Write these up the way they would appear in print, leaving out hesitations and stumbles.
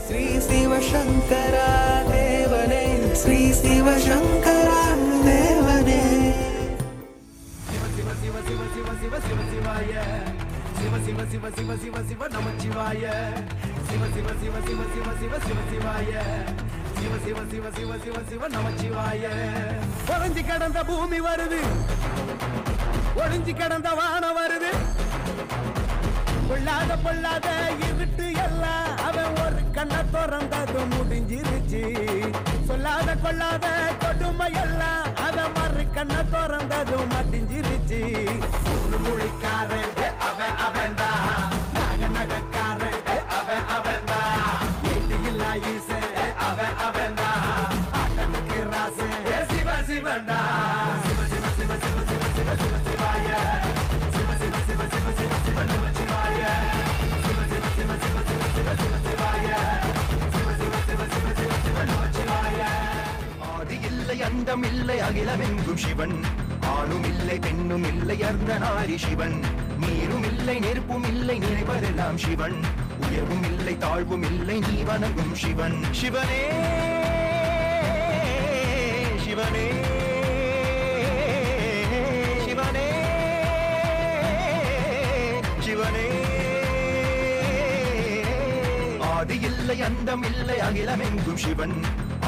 ஸ்ரீ சிவசங்கரா தேவனே, ஸ்ரீ சிவசங்கரா தேவனே. சிவ சிவ சிவ சிவ சிவ சிவ சிவ சிவாய, சிவ சிவ சிவ சிவ சிவ சிவ நமச்சிவாய, சிவ சிவ சிவ சிவ சிவ சிவ சிவ சிவாய, சிவ சிவ சிவ சிவ சிவ சிவ நமச்சிவாய. ஒளிஞ்சு கிடந்த பூமி வருது, ஒளிஞ்சு கிடந்த வானம் வருது, பொல்லாத பொல்லாத இருட்டு எல்லாம் அவன் ஒரு கண்ணை திறந்தது முடிஞ்சிருச்சு. சொல்லாத கொள்ளாத கொடுமை எல்லாம் அவன் மறு கண்ணை திறந்தது மடிஞ்சிருச்சு. மொழிக்காரன் அவன் அவன்தா, நக நகக்காரன் அவன் அவன்தா, வீட்டு இல்லா ஈசே அவன் அவன்தா, ஆட்டனுக்கு ராசே சிவ சிவன்டா. சிவ சிவ சிவ சிவ சிவ சிவ சிவ சிவாய, சிவ சிவ சிவ சிவ சிவ சிவ நமச்சிவாய, சிவ சிவ சிவ சிவ சிவ சிவ சிவ சிவாய, சிவ சிவ சிவ சிவ சிவ சிவ நமச்சிவாய. ஆதி இல்லை அந்தம் இல்லை அகிலமெங்கும் சிவன், ஆணும் இல்லை பெண்ணும் இல்லை அர்த்தநாரி சிவன், நீரும் இல்லை நெருப்பும் இல்லை நினைப்பதெல்லாம் சிவன், உயர்வும் இல்லை தாழ்வும் இல்லை நீ வணங்கும் சிவன். சிவனே சிவனே சிவனே சிவனே. ஆதி இல்லை அந்தம் இல்லை அகிலமெங்கும் சிவன்,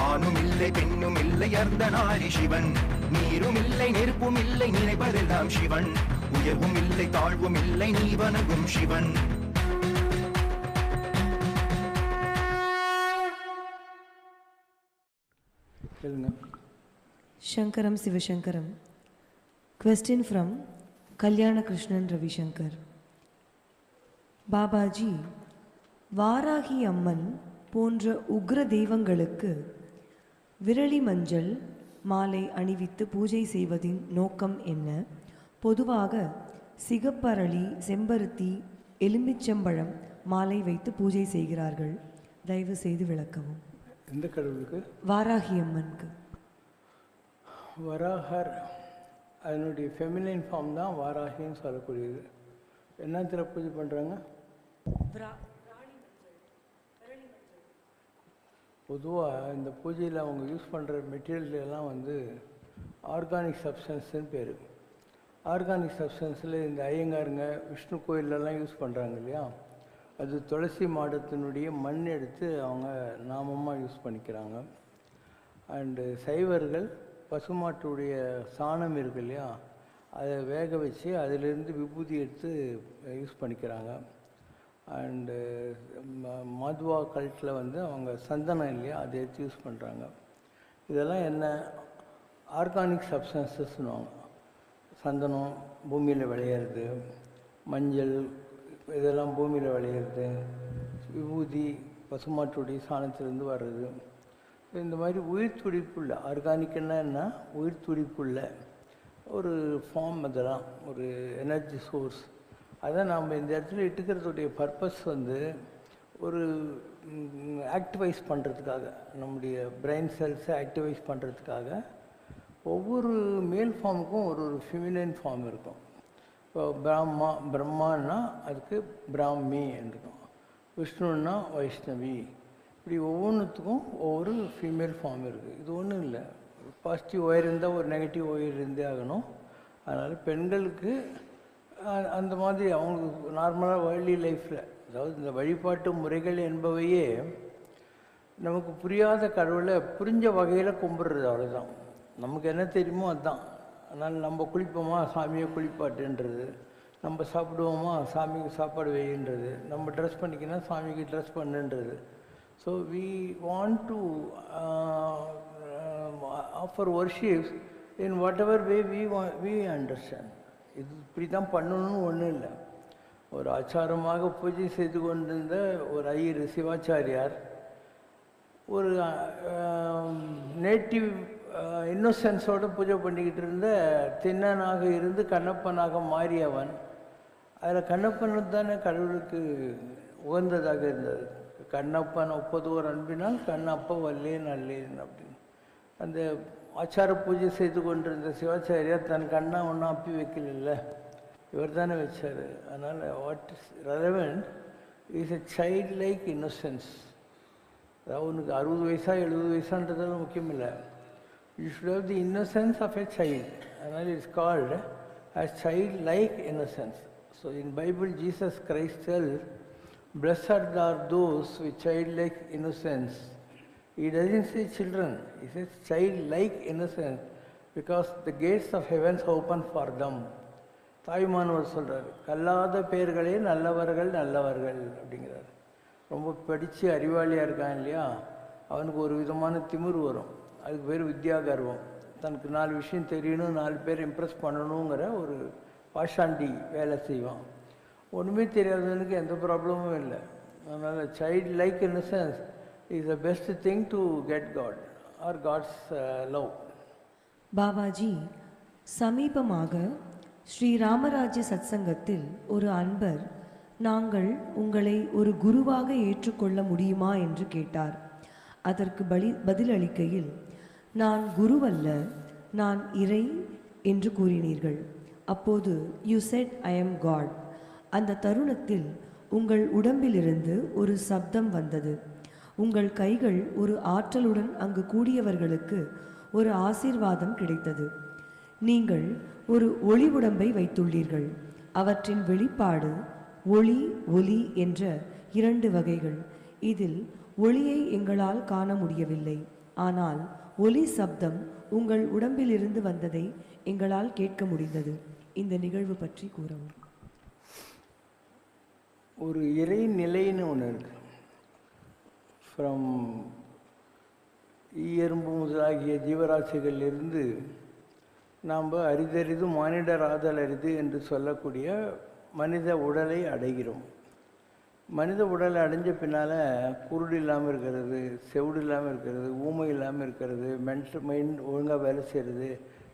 ஆணும் இல்லை பெண்ணும் இல்லை அர்த்தநாரி சிவன், நீரும் இல்லை நெருப்பும் இல்லை நினைப்பதெல்லாம் சிவன், உயர்வும் இல்லை தாழ்வும் இல்லை நீ வணங்கும் Sivan. Shankaram Sivashankaram. Question from Kalyana Krishnan Ravishankar. Babaji, Varahi Amman போன்ற உக்ர தெய்வங்களுக்கு விரலி மஞ்சள் மாலை அணிவித்து பூஜை செய்வதின் நோக்கம் என்ன? பொதுவாக சிகப்பரளி, செம்பருத்தி, எலுமிச்சம்பழம் மாலை வைத்து பூஜை செய்கிறார்கள். தயவு செய்து விளக்கவும். எந்த கடவுளுக்கு? வாராகி அம்மனுக்கு. வராகர் அதனுடைய ஃபெமினைன் ஃபார்ம் தான் வாராகின்னு சொல்லக்கூடியது. என்னத்தில் பூஜை பண்ணுறாங்க? பொதுவாக இந்த பூஜையில் அவங்க யூஸ் பண்ணுற மெட்டீரியல் எல்லாம் வந்து ஆர்கானிக் சப்ஸ்டன்ஸ்ன்னு பேர். ஆர்கானிக் சப்ஸ்டன்ஸில் இந்த ஐயங்காருங்க விஷ்ணு கோயிலெலாம் யூஸ் பண்ணுறாங்க இல்லையா, அது துளசி மாடத்தினுடைய மண் எடுத்து அவங்க நாமமாக யூஸ் பண்ணிக்கிறாங்க. அண்டு சைவர்கள் பசுமாட்டுடைய சாணம் இருக்கு இல்லையா, அதை வேக வச்சு அதிலிருந்து விபூதி எடுத்து யூஸ் பண்ணிக்கிறாங்க. அண்டு மாத்வா கல்ட்டில் வந்து அவங்க சந்தனம் இல்லையா, அதை எடுத்து யூஸ் பண்ணுறாங்க. இதெல்லாம் என்ன? ஆர்கானிக் சப்ஸ்டன்சஸ்னுவாங்க. சந்தனம் பூமியில் விளையிறது, மஞ்சள் இதெல்லாம் பூமியில் விளையிறது, விபூதி பசுமாட்டுடைய சாணத்திலேருந்து வர்றது. இந்த மாதிரி உயிர் துடிப்புள்ள ஆர்கானிக்னா என்ன? உயிர் துடிப்புள்ள ஒரு ஃபார்ம், அதெல்லாம் ஒரு எனர்ஜி சோர்ஸ். அதை நாம் இந்த இடத்துல இட்டுக்கிறதுடைய பர்பஸ் வந்து ஒரு ஆக்டிவைஸ் பண்ணுறதுக்காக, நம்முடைய பிரெயின் செல்ஸை ஆக்டிவைஸ் பண்ணுறதுக்காக. ஒவ்வொரு மேல் ஃபார்முக்கும் ஒரு ஒரு ஃபெமினைன் ஃபார்ம் இருக்கும். இப்போ பிரம்மான்னா அதுக்கு பிராமி இருக்கும், விஷ்ணுன்னா வைஷ்ணவி, இப்படி ஒவ்வொன்றுத்துக்கும் ஒவ்வொரு ஃபீமேல் ஃபார்ம் இருக்குது. இது ஒன்றும் இல்லை, பாசிட்டிவ் ஒயர் இருந்தால் ஒரு நெகட்டிவ் ஒயர் இருந்தே ஆகணும். அதனால் பெண்களுக்கு அந்த மாதிரி அவங்களுக்கு நார்மலாக வேர்ல்ட்லி லைஃப்பில், அதாவது இந்த வழிபாட்டு முறைகள் என்பவையே நமக்கு புரியாத கடவுளை புரிஞ்ச வகையில் கும்பிட்றது, அவ்வளோதான். நமக்கு என்ன தெரியுமோ அதுதான். அதனால் நம்ம குளிப்போமா, சாமியை குளிப்பாட்டுன்றது, நம்ம சாப்பிடுவோமா, சாமிக்கு சாப்பாடு வைன்றது, நம்ம ட்ரெஸ் பண்ணிக்கினா சாமிக்கு ட்ரெஸ் பண்ணுன்றது. So we want to offer worships in whatever way we understand. இது இப்படி தான் பண்ணணும்னு ஒன்றும் இல்லை. ஒரு ஆச்சாரமாக பூஜை செய்து கொண்டிருந்த ஒரு ஐயர் சிவாச்சாரியார் ஒரு நேட்டிவ் இன்னோசென்ஸோடு பூஜை பண்ணிக்கிட்டு இருந்த திண்ணனாக இருந்து கண்ணப்பனாக மாறியவன். அதில் கண்ணப்பன் தானே கடவுளுக்கு உகந்ததாக இருந்தது. கண்ணப்பன் ஒப்பதோர் அன்பினால் கண்ணப்ப வல்லேன் அல்லேன் அப்படின்னு அந்த ஆச்சார பூஜை செய்து கொண்டிருந்த சிவாச்சாரியார் தன் கண்ணை ஒன்றும் அப்பி வைக்கல, இவர் தானே வச்சார். அதனால் what is relevant is a child like innocence. அதாவது உனக்கு 60 வயசா 70 வயசான்றதெல்லாம் முக்கியம் இல்லை. You should have the innocence of a child. அதனால் it's called as child like innocence. So in Bible Jesus Christ tells, blessed are those with childlike innocence. He doesn't say children, he says childlike innocence, because the gates of heavens open for them. Thayumanavar சொல்கிறார், கல்லாத பேர்களே நல்லவர்கள் நல்லவர்கள் அப்படிங்கிறார். ரொம்ப படித்து அறிவாளியாக இருக்கான் இல்லையா, அவனுக்கு ஒரு விதமான திமிர் வரும். அதுக்கு பேர் வித்யா கர்வம். தனக்கு 4 விஷயம் தெரியணும், 4 பேர் இம்ப்ரெஸ் பண்ணணுங்கிற ஒரு பாஷாண்டி வேலை செய்வான். ஒன்றுமே தெரியாதவனுக்கு எந்த ப்ராப்ளமும் இல்லை. அதனால் child like innocence is the best thing to get God or God's love. Babaji, சமீபமாக ஸ்ரீ ராமராஜ்ய சத்சங்கத்தில் ஒரு அன்பர் நாங்கள் உங்களை ஒரு குருவாக ஏற்றுக்கொள்ள முடியுமா என்று கேட்டார். அதற்கு பதிலளிக்கையில், நான் குருவல்ல, நான் இறை என்று கூறினீர்கள். அப்போது you said I am God. அந்த தருணத்தில் உங்கள் உடம்பிலிருந்து ஒரு சப்தம் வந்தது. உங்கள் கைகள் ஒரு ஆற்றலுடன் அங்கு கூடியவர்களுக்கு ஒரு ஆசீர்வாதம் கிடைத்தது. நீங்கள் ஒரு ஒளி உடம்பை வைத்துள்ளீர்கள். அவற்றின் வெளிப்பாடு ஒளி ஒலி என்ற 2 வகைகள். இதில் ஒளியை எங்களால் காண முடியவில்லை, ஆனால் ஒலி சப்தம் உங்கள் உடம்பிலிருந்து வந்ததை எங்களால் கேட்க முடிந்தது. இந்த நிகழ்வு பற்றி கூறவும். ஒரு இறை நிலைன்னு ஒன்று இருக்கு. ஃப்ரம் ஈயரும்பு முதலாகிய ஜீவராசிகளிலிருந்து நாம் அரிதறிது மானிடர் ஆதல் அரிது என்று சொல்லக்கூடிய மனித உடலை அடைகிறோம். மனித உடலை அடைஞ்ச பின்னால் குருடு இல்லாமல் இருக்கிறது, செவுடு இல்லாமல் இருக்கிறது, ஊமை இல்லாமல் இருக்கிறது, மைண்ட் ஒழுங்காக வேலை செய்கிறது,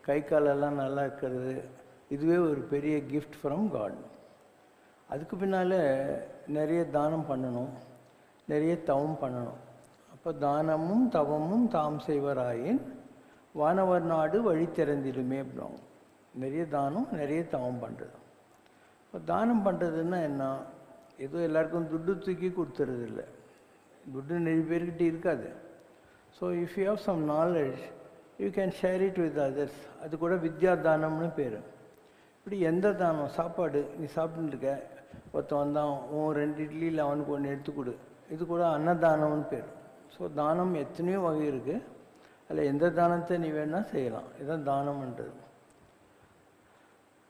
கை காலெல்லாம் நல்லா இருக்கிறது, இதுவே ஒரு பெரிய கிஃப்ட் ஃப்ரம் காட். அதுக்கு பின்னால் நிறைய தானம் பண்ணணும், நிறைய தவம் பண்ணணும். அப்போ தானமும் தவமும் தாம் செய்வராயின் வானவர் நாடு வழி திறந்திடுமே அப்படின். நிறைய தானம், நிறைய தவம் பண்ணுறது. இப்போ தானம் பண்ணுறதுன்னா என்ன? ஏதோ எல்லாருக்கும் துட்டு தூக்கி கொடுத்துறது இல்லை. துட்டு நிறைய பேர்கிட்ட இருக்காது. So if you have some knowledge you can share it with others. அது கூட வித்யா தானம்னு பேர். இப்படி எந்த தானம், சாப்பாடு நீ சாப்பிட்டுருக்க, ஒருத்தன் வந்தான், 2 இட்லியில் அவனுக்கு 1 எடுத்து கொடு, இது கூட அன்னதானம்னு பேர். ஸோ தானம் எத்தனையோ வகை இருக்குது. அதில் எந்த தானத்தை நீ வேணால் செய்யலாம். இதுதான் தானம்ன்றது.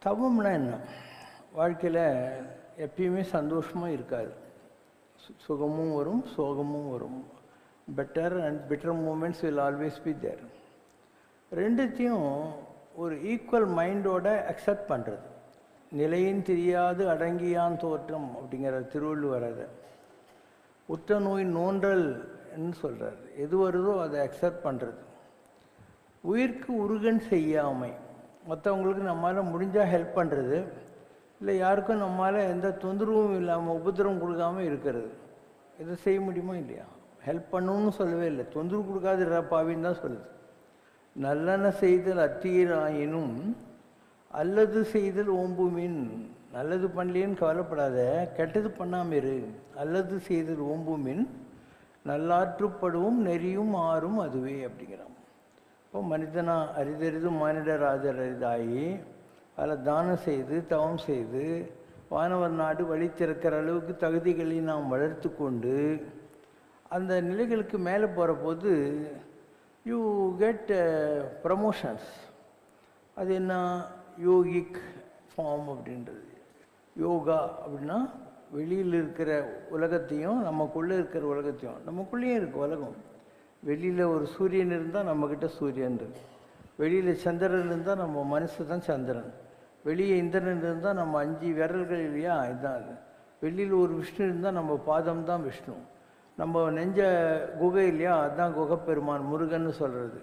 தவம்னா என்ன? வாழ்க்கையில் எப்பயுமே சந்தோஷமாக இருக்காது. சுகமும் வரும், சோகமும் வரும். Better and better moments will always be there. ரெண்டுத்தையும் ஒரு ஈக்குவல் மைண்டோட அக்செப்ட் பண்ணுறது. நிலையின் தெரியாது அடங்கியான் தோற்றம் அப்படிங்கிற திருவள்ளுவர் அதை உற்ற நோய் நோன்றல்னு சொல்கிறார். எது வருதோ அதை அக்செப்ட் பண்ணுறது. உயிர்க்கு உருகன் செய்யாமை, மற்றவங்களுக்கு நம்மளால் முடிஞ்சால் ஹெல்ப் பண்ணுறது, இல்லை யாருக்கும் நம்மளால் எந்த தொந்தரவும் இல்லாமல் உபத்திரவம் கொடுக்காமல் இருக்கிறது. இதை செய்ய முடியுமா இல்லையா? ஹெல்ப் பண்ணணும்னு சொல்லவே இல்லை, தொந்தரவு கொடுக்காது பாவின்னு தான் சொல்லுது. நல்லன செய்தல் அத்தீராயினும் அல்லது செய்தல் ஓம்புமின். நல்லது பண்ணலேன்னு கவலைப்படாத, கெட்டது பண்ணாமல் இரு. அல்லது செய்தல் ஓம்புமின் நல்லாற்றுப்படுவும் நெறியும் ஆறும் அதுவே அப்படிங்கிறான். இப்போ மனிதனா அரிதறிதும் மானிடர் ஆதரதாகி அதில் தானம் செய்து தவம் செய்து வானவர் நாடு வழி திறக்கிற அளவுக்கு தகுதிகளை நாம் வளர்த்து கொண்டு அந்த நிலைகளுக்கு மேலே போகிற போது யூ கெட் ப்ரமோஷன்ஸ். அது என்ன? யோகிக் ஃபார்ம் அப்படின்றது. யோகா அப்படின்னா வெளியில் இருக்கிற உலகத்தையும் நமக்குள்ளே இருக்கிற உலகத்தையும், நமக்குள்ளேயே இருக்க உலகம். வெளியில் ஒரு சூரியன் இருந்தால் நம்மக்கிட்ட சூரியன் இருக்கு, வெளியில் சந்திரன் இருந்தால் நம்ம மனசு தான் சந்திரன், வெளியே இந்திரன் இருந்தால் நம்ம 5 விரல்கள் இல்லையா, இதுதான் அது. வெளியில் ஒரு விஷ்ணு இருந்தால் நம்ம பாதம் தான் விஷ்ணு, நம்ம நெஞ்ச குகை இல்லையா, அதுதான் குகப்பெருமான் முருகன்னு சொல்கிறது.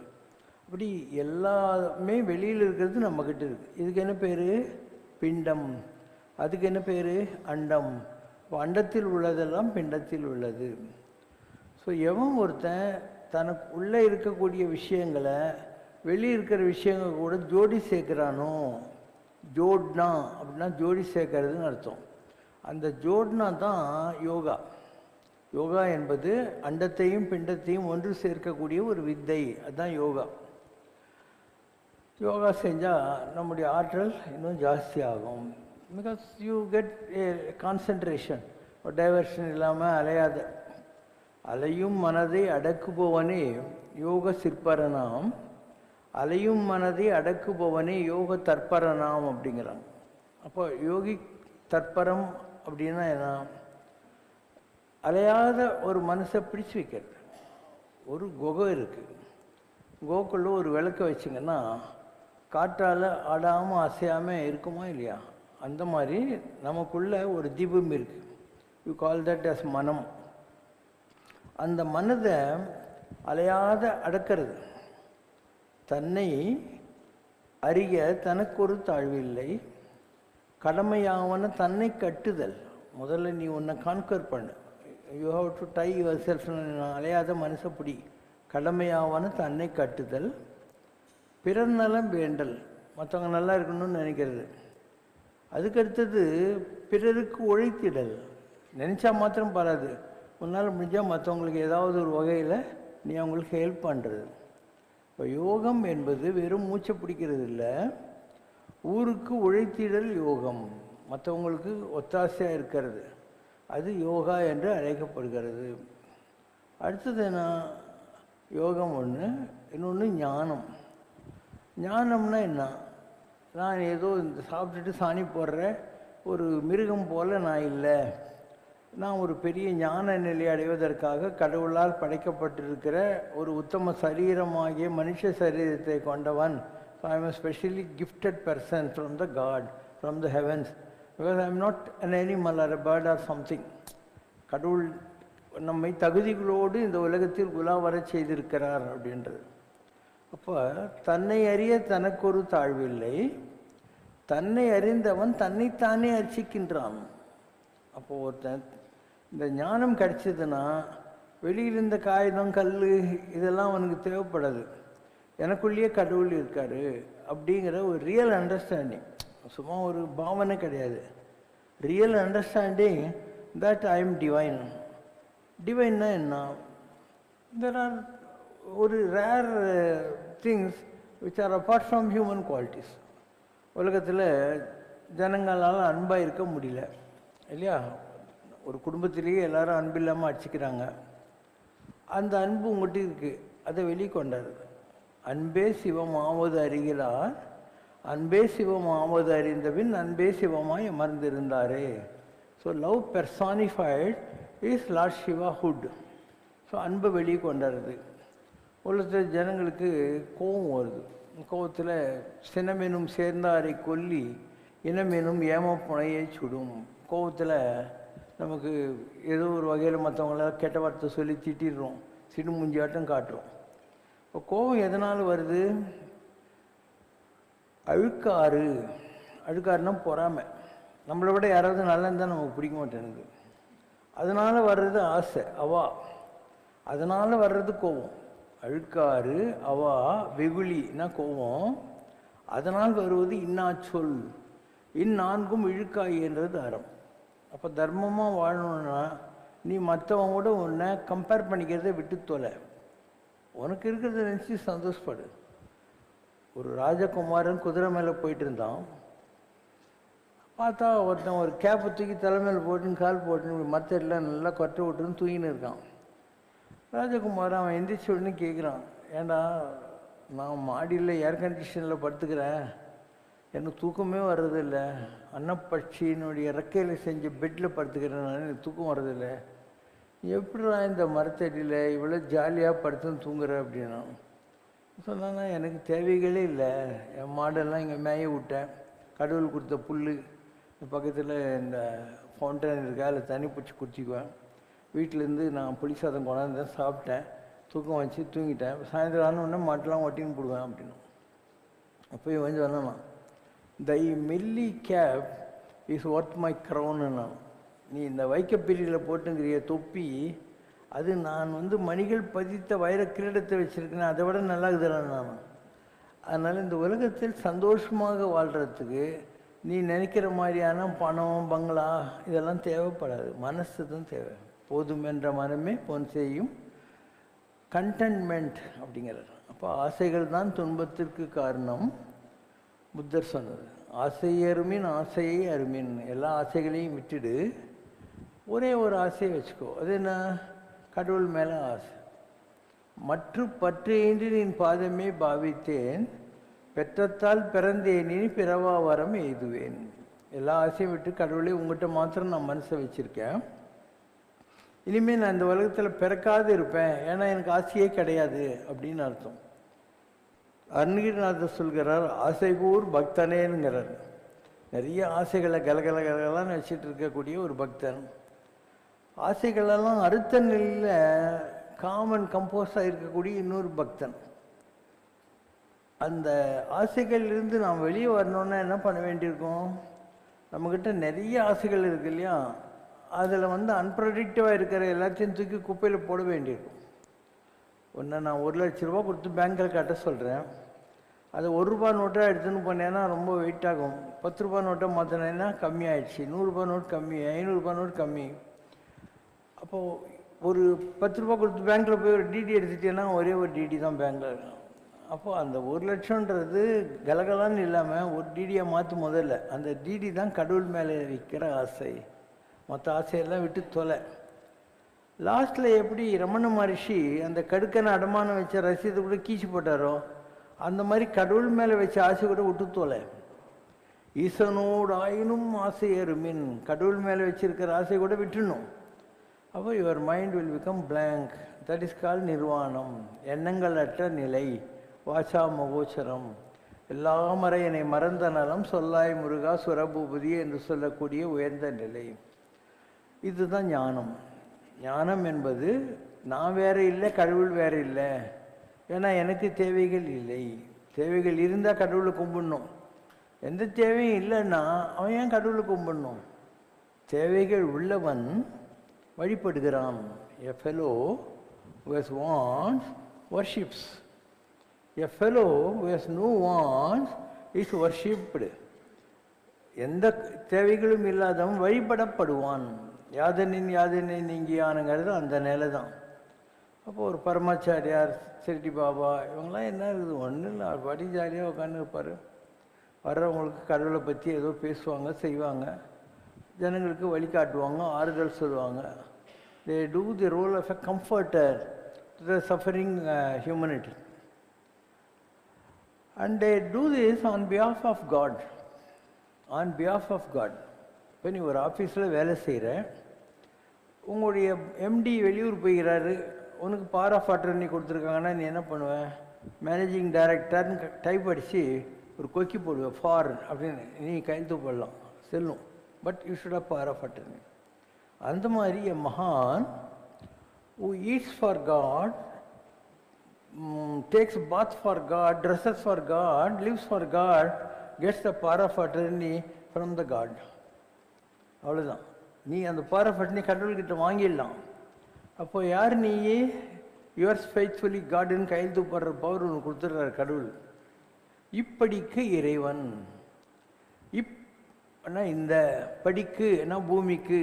அப்படி எல்லாமே வெளியில் இருக்கிறது நம்மக்கிட்ட இருக்குது. இதுக்கு என்ன பேர்? பிண்டம். அதுக்கு என்ன பேர்? அண்டம். அண்டத்தில் உள்ளதெல்லாம் பிண்டத்தில் உள்ளது. ஸோ எவன் ஒருத்தன் தனக்கு உள்ளே இருக்கக்கூடிய விஷயங்களை வெளியே இருக்கிற விஷயங்கள் கூட ஜோடி சேர்க்குறானோ, ஜோட்னா அப்படின்னா ஜோடி சேர்க்கறதுன்னு அர்த்தம். அந்த ஜோட்னா தான் யோகா. யோகா என்பது அண்டத்தையும் பிண்டத்தையும் ஒன்று சேர்க்கக்கூடிய ஒரு வித்தை, அதுதான் யோகா. யோகா செஞ்சால் நம்முடைய ஆற்றல் இன்னும் ஜாஸ்தி ஆகும். Because you get a concentration, ஒரு டைவர்ஷன் இல்லாமல் அலையாத. அலையும் மனதை அடக்குபவனே யோக சிற்பரனாம், அலையும் மனதை அடக்குபவனே யோக தற்பரனாம் அப்படிங்கிறாங்க. அப்போ யோகி தற்பரம் அப்படின்னா என்ன? அலையாத ஒரு மனசை பிடிச்சு வைக்கிறது. ஒரு குகை இருக்குது, குகைக்குள்ளே ஒரு விளக்க வச்சிங்கன்னா காற்றால் ஆடாமல் அசையாமல் இருக்குமா இல்லையா? அந்த மாதிரி நமக்குள்ள ஒரு தீபம் இருக்குது. யூ கால் தட் அஸ் மனம். அந்த மனதை அலையாத அடக்கிறது. தன்னை அறிய தனக்கு ஒரு தாழ்வில்லை, கடமையாவன தன்னை கட்டுதல். முதல்ல நீ உன்னை கான்கர் பண்ணு. You have to tie yourself. அலையாத மனசப்படி கடமையாவன தன்னை கட்டுதல், பிறர் நலம் வேண்டல், மற்றவங்க நல்லா இருக்கணும்னு நினைக்கிறது. அதுக்கடுத்தது பிறருக்கு உழைத்திடல். நினச்சா மாத்திரம் பாராது, உன்னால் முடிஞ்சால் மற்றவங்களுக்கு ஏதாவது ஒரு வகையில் நீ அவங்களுக்கு ஹெல்ப் பண்ணுறது. இப்போ யோகம் என்பது வெறும் மூச்சை பிடிக்கிறது இல்லை, ஊருக்கு உழைத்திடல் யோகம், மற்றவங்களுக்கு ஒத்தாசையாக இருக்கிறது, அது யோகா என்று அழைக்கப்படுகிறது. அடுத்தது என்ன? யோகம் ஒன்று, இன்னொன்று ஞானம். ஞானம்னா என்ன? நான் ஏதோ இந்த சாப்பிட்டுட்டு சாணி போடுற ஒரு மிருகம் போல் நான் இல்லை. நான் ஒரு பெரிய ஞான நிலை அடைவதற்காக கடவுளால் படைக்கப்பட்டிருக்கிற ஒரு உத்தம சரீரமாகிய மனுஷ சரீரத்தை கொண்டவன். So I am a specially gifted person from the God, from the heavens, because I am not an animal or a bird or something. கடவுள் நம்மை தகுதிகளோடு இந்த உலகத்தில் உலா வர செய்திருக்கிறார் அப்படின்றது. அப்போ தன்னை அறிய தனக்கு ஒரு தாழ்வில்லை, தன்னை அறிந்தவன் தன்னைத்தானே அர்ச்சிக்கின்றான். அப்போது ஒருத்தன் இந்த ஞானம் கிடைச்சதுன்னா வெளியில் இந்த காகிதம் கல் இதெல்லாம் அவனுக்கு தேவைப்படாது. எனக்குள்ளேயே கடவுள் இருக்கார் அப்படிங்கிற ஒரு ரியல் அண்டர்ஸ்டாண்டிங், சும்மா ஒரு பாவனை கிடையாது, real understanding that I am divine. டிவைன்னா என்ன? தெர் ஆர் ஒரு rare things which are apart from human qualities. உலகத்தில் ஜனங்களால் அன்பாக இருக்க முடியல இல்லையா? ஒரு குடும்பத்திலேயே எல்லாரும் அன்பு இல்லாமல் அடிச்சுக்கிறாங்க. அந்த அன்பு உங்கள்கிட்ட இருக்குது, அதை வெளியே கொண்டாரு. அன்பே சிவம் ஆவது அறிகிறார், அன்பே சிவம் ஆவது அறிந்தபின் அன்பே சிவமாய் அமர்ந்திருந்தாரே. So love personified is lord Shiva hood. So அன்பை வெளியே கொண்டாடுறது. உலகத்தில் ஜனங்களுக்கு கோபம் வருது. கோபத்தில் சினமெனும் சேர்ந்தாரை கொல்லி இனமெனும் ஏமப்புனையை சுடும். கோபத்தில் நமக்கு ஏதோ ஒரு வகையில் மற்றவங்கள கெட்ட வார்த்தை சொல்லி திட்டிடுறோம், சிடு மூஞ்சியாட்டம் காட்டுறோம். இப்போ கோபம் எதனால் வருது? அழுக்காறு. அழுக்காறுனா பொறாமை. நம்மளை விட யாராவது நல்லா இருந்தால் நமக்கு பிடிக்க மாட்டேங்குது. அதனால் வர்றது ஆசை, அவா. அதனால் வர்றது கோபம். அழுக்காறு, அவா, வெகுளினா கோபம். அதனால் வருவது இன்னாச்சொல். இந்நான்கும் இழுக்காயின்றது அறம். அப்போ தர்மமாக வாழணுன்னா நீ மற்றவங்களோட உன்னை கம்பேர் பண்ணிக்கிறத விட்டு தொலை. உனக்கு இருக்கிறத நினச்சி சந்தோஷப்படு. ஒரு ராஜகுமாரன் குதிரை மேலே போயிட்டு இருந்தான். பார்த்தா ஒருத்தன் ஒரு கேப்பை தூக்கி தலைமையில் போட்டுன்னு கால் போட்டுன்னு மற்ற எல்லாம் நல்லா கொட்டை விட்டுன்னு தூங்கின்னு இருக்கான். ராஜகுமாரன் அவன் எந்திரிச்ச உடனே கேட்குறான், ஏண்டா நான் மாடியில் ஏர் கண்டிஷனில் படுத்துக்கிறேன், எனக்கு தூக்கமே வர்றதில்லை. அன்னப்பட்சியினுடைய ரெக்கையில் செஞ்ச பெட்டில் படுத்துக்கிறேன், நான் எனக்கு தூக்கம் வர்றதில்லை. எப்படிடா இந்த மரத்தடியில் இவ்வளோ ஜாலியாக படுத்துன்னு தூங்குற அப்படின்னா சொன்னா, எனக்கு தேவைகளே இல்லை. என் மாடெல்லாம் இங்கே மேய விட்டேன், கடவுள் கொடுத்த புல் பக்கத்தில் இந்த ஃபவுண்டன் இருக்கா, அதில் தண்ணி பிடிச்சி குடிச்சிக்குவேன். வீட்டிலேருந்து நான் புளி சாதம் கொண்டாந்தேன், சாப்பிட்டேன், தூக்கம் வச்சு தூங்கிட்டேன். சாயந்தரம் ஆனோடனே மாட்டெலாம் ஒட்டின்னு போடுவேன் அப்படின்னு. அப்போ இவன் சொன்னான், தை மெல்லி கேப் இஸ் ஒர்த் மை க்ரௌன்னு. நீ இந்த வைக்கப்பிரியில் போட்டுங்கிறிய தொப்பி, அது நான் மணிகள் பதித்த வைர கிரீடத்தை வச்சுருக்கேன், அதை விட நல்லா இருக்குதுறான் நான். அதனால் இந்த உலகத்தில் சந்தோஷமாக வாழ்கிறதுக்கு நீ நினைக்கிற மாதிரியான பணம், பங்களா இதெல்லாம் தேவைப்படாது. மனசு தான் தேவை. போதும் என்ற மனமே பொன் செய்யும். கண்டென்ட்மெண்ட் அப்படிங்கிறார். அப்போ ஆசைகள் தான் துன்பத்திற்கு காரணம். புத்தர் சொன்னது ஆசை அருமின் ஆசையை அருமின். எல்லா ஆசைகளையும் விட்டுடு, ஒரே ஒரு ஆசையை வச்சுக்கோ. அது என்ன? கடவுள் மேலே ஆசை. மற்ற பற்று என்று நின் பாதமே பாவித்தேன், பெற்றத்தால் பிறந்தேனே பிறவா வரம் எய்துவேன். எல்லா ஆசையும் விட்டு கடவுளே உங்கள்கிட்ட மாத்திரம் நான் மனசை வச்சுருக்கேன், இனிமேல் நான் இந்த உலகத்தில் பிறக்காது இருப்பேன், ஏன்னா எனக்கு ஆசையே கிடையாது அப்படின்னு அர்த்தம். அருணகிரிநாதர் சொல்கிறார் ஆசைகூர் பக்தனேங்கிறார். நிறைய ஆசைகளை கலகலகலான்னு வச்சுட்டு இருக்கக்கூடிய ஒரு பக்தன். ஆசைகளெல்லாம் அறுத்த நிலையில் காமன் கம்போஸாக இருக்கக்கூடிய இன்னொரு பக்தன். அந்த ஆசைகள்லேருந்து நாம் வெளியே வரணுன்னா என்ன பண்ண வேண்டியிருக்கோம்? நம்மக்கிட்ட நிறைய ஆசைகள் இருக்கு இல்லையா, அதில் அன்ப்ரெடிக்டிவாக இருக்கிற எல்லாத்தையும் தூக்கி குப்பையில் போட வேண்டியிருக்கும். ஒன்று நான் 1 லட்ச ரூபா கொடுத்து பேங்கில் கட்ட சொல்கிறேன், அதை 1 ரூபா நோட்டாக எடுத்துன்னு போனேன்னா ரொம்ப வெயிட் ஆகும். 10 ரூபா நோட்டை மாற்றினேன்னா கம்மியாயிடுச்சு, 100 ரூபா நோட் கம்மி, 500 ரூபா நோட் கம்மி. அப்போது ஒரு 10 ரூபா கொடுத்து பேங்க்கில் போய் ஒரு டிடி எடுத்துட்டேன்னா ஒரே ஒரு டிடி தான் பேங்கில் இருக்கும். அப்போது அந்த 1 லட்சன்றது கலகலான்னு இல்லாமல் ஒரு டிடியை மாற்று. முதல்ல அந்த டிடி தான் கடவுள் மேலே வைக்கிற ஆசை. மற்ற ஆசையெல்லாம் விட்டு தொலை. லாஸ்ட்டில் எப்படி ரமண மகரிஷி அந்த கடுக்கனை அடமானம் வச்ச ரசீதை கூட கீச்சு போட்டாரோ, அந்த மாதிரி கடவுள் மேலே வச்ச ஆசை கூட விட்டு தொலை. ஈசனோடு ஆயினும் ஆசை ஏறுமின். கடவுள் மேலே வச்சிருக்கிற ஆசை கூட விட்டுணும். அப்போ your mind will become blank. That is call நிர்வாணம், எண்ணங்கள் அற்ற நிலை. வாசா மகோச்சரம். எல்லாமறை என்னை மறந்த நலம் சொல்லாய் முருகா சுரபூபதி என்று சொல்லக்கூடிய உயர்ந்த நிலை. இதுதான் ஞானம். ஞானம் என்பது நான் வேற இல்லை, கடவுள் வேற இல்லை. ஏன்னா எனக்கு தேவைகள் இல்லை. தேவைகள் இருந்தால் கடவுளை கும்பிடணும். எந்த தேவையும் இல்லைன்னா அவன் ஏன் கடவுளை கும்பிடணும்? தேவைகள் உள்ளவன் வழிபடுகிறான். A fellow who has wants worships. A fellow who has no wants is worshipped. எந்த தேவைகளும் இல்லாதவன் வழிபடப்படுவான். யாதனின் யாதனை நீங்கியானுங்கிறது அந்த நிலை தான். அப்போது ஒரு பரமாச்சாரியார், சிரடி பாபா, இவங்களாம் என்ன இருக்குது? ஒன்றும் இல்லை, அவர் பாட்டி ஜாலியாக உட்காந்து இருப்பார். வர்றவங்களுக்கு கடவுளை பற்றி ஏதோ பேசுவாங்க, செய்வாங்க, ஜனங்களுக்கு வழிகாட்டுவாங்க, ஆறுதல் சொல்லுவாங்க. They do the role of a comforter to the suffering humanity. And they do this on behalf of God. On behalf of God. இப்போ நீ ஒரு ஆஃபீஸில் வேலை செய்கிற, உங்களுடைய எம்டி வெளியூர் போய்கிறாரு, உனக்கு பவர் ஆஃப் அட்டர்னி கொடுத்துருக்காங்கன்னா நீ என்ன பண்ணுவேன்? மேனேஜிங் டைரக்டர்னு டைப் அடித்து ஒரு கொக்கி போடுவேன், ஃபார் அப்படின்னு நீ கையெழுத்து போடலாம், செல்லும். But you should have power of attorney. அந்த மாதிரி a மகான் who eats for God, takes bath for God, dresses for God, lives for God, gets the power of attorney from the God. அவ்வளோதான். நீ அந்த power of attorney கடவுள்கிட்ட வாங்கிடலாம். அப்போ யார் நீ? யுவர்ஸ் ஃபெய்த்ஃபுல்லி காட்னு கையெழுத்து போடுற பவர் ஒன்று கொடுத்துட்றாரு கடவுள். இப்படிக்கு இறைவன். ஆனால் இந்த படிக்கு என்ன பூமிக்கு,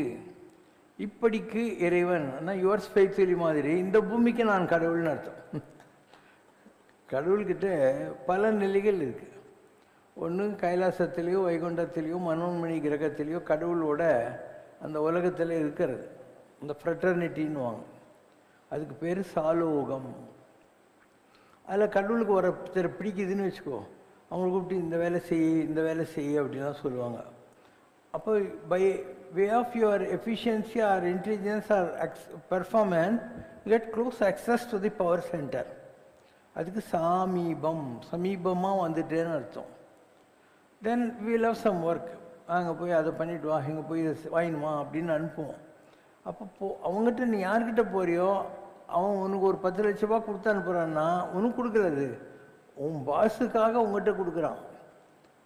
இப்படிக்கு இறைவன் ஆனால் யுவர்ஸ் ஃபெய்த்ஃபுல்லி மாதிரி இந்த பூமிக்கு நான் கடவுள்னு அர்த்தம். கடவுள்கிட்ட பல நிலைகள் இருக்குது. ஒன்று கைலாசத்திலேயோ வைகுண்டத்திலேயோ மனோன்மணி கிரகத்திலேயோ கடவுளோட அந்த உலகத்தில் இருக்கிறது. அந்த ஃப்ரெட்டர்னிட்டின்னு வாங்க, அதுக்கு பேர் சாலோகம். அதில் கடவுளுக்கு ஒருத்தர் பிடிக்குதுன்னு வச்சுக்கோ, அவங்களை கூப்பிட்டு இந்த வேலை செய், இந்த வேலை செய் அப்படின்லாம் சொல்லுவாங்க. அப்போ by way of your efficiency or intelligence or performance get close access to the power centre. அதுக்கு சாமீபம், சமீபமாக வந்துட்டேன்னு அர்த்தம். Then we love some work, அங்கே போய் அதை பண்ணிட்டு வா, இங்கே போய் இதை வாங்கினுமா அப்படின்னு அனுப்புவோம். அப்போ அவங்ககிட்ட நீ யார்கிட்ட போறியோ அவன் உனக்கு ஒரு 10 லட்ச ரூபா கொடுத்து அனுப்புகிறான்னா உனக்கு கொடுக்குறது உன் பாஸுக்காக உங்கள்கிட்ட கொடுக்குறான்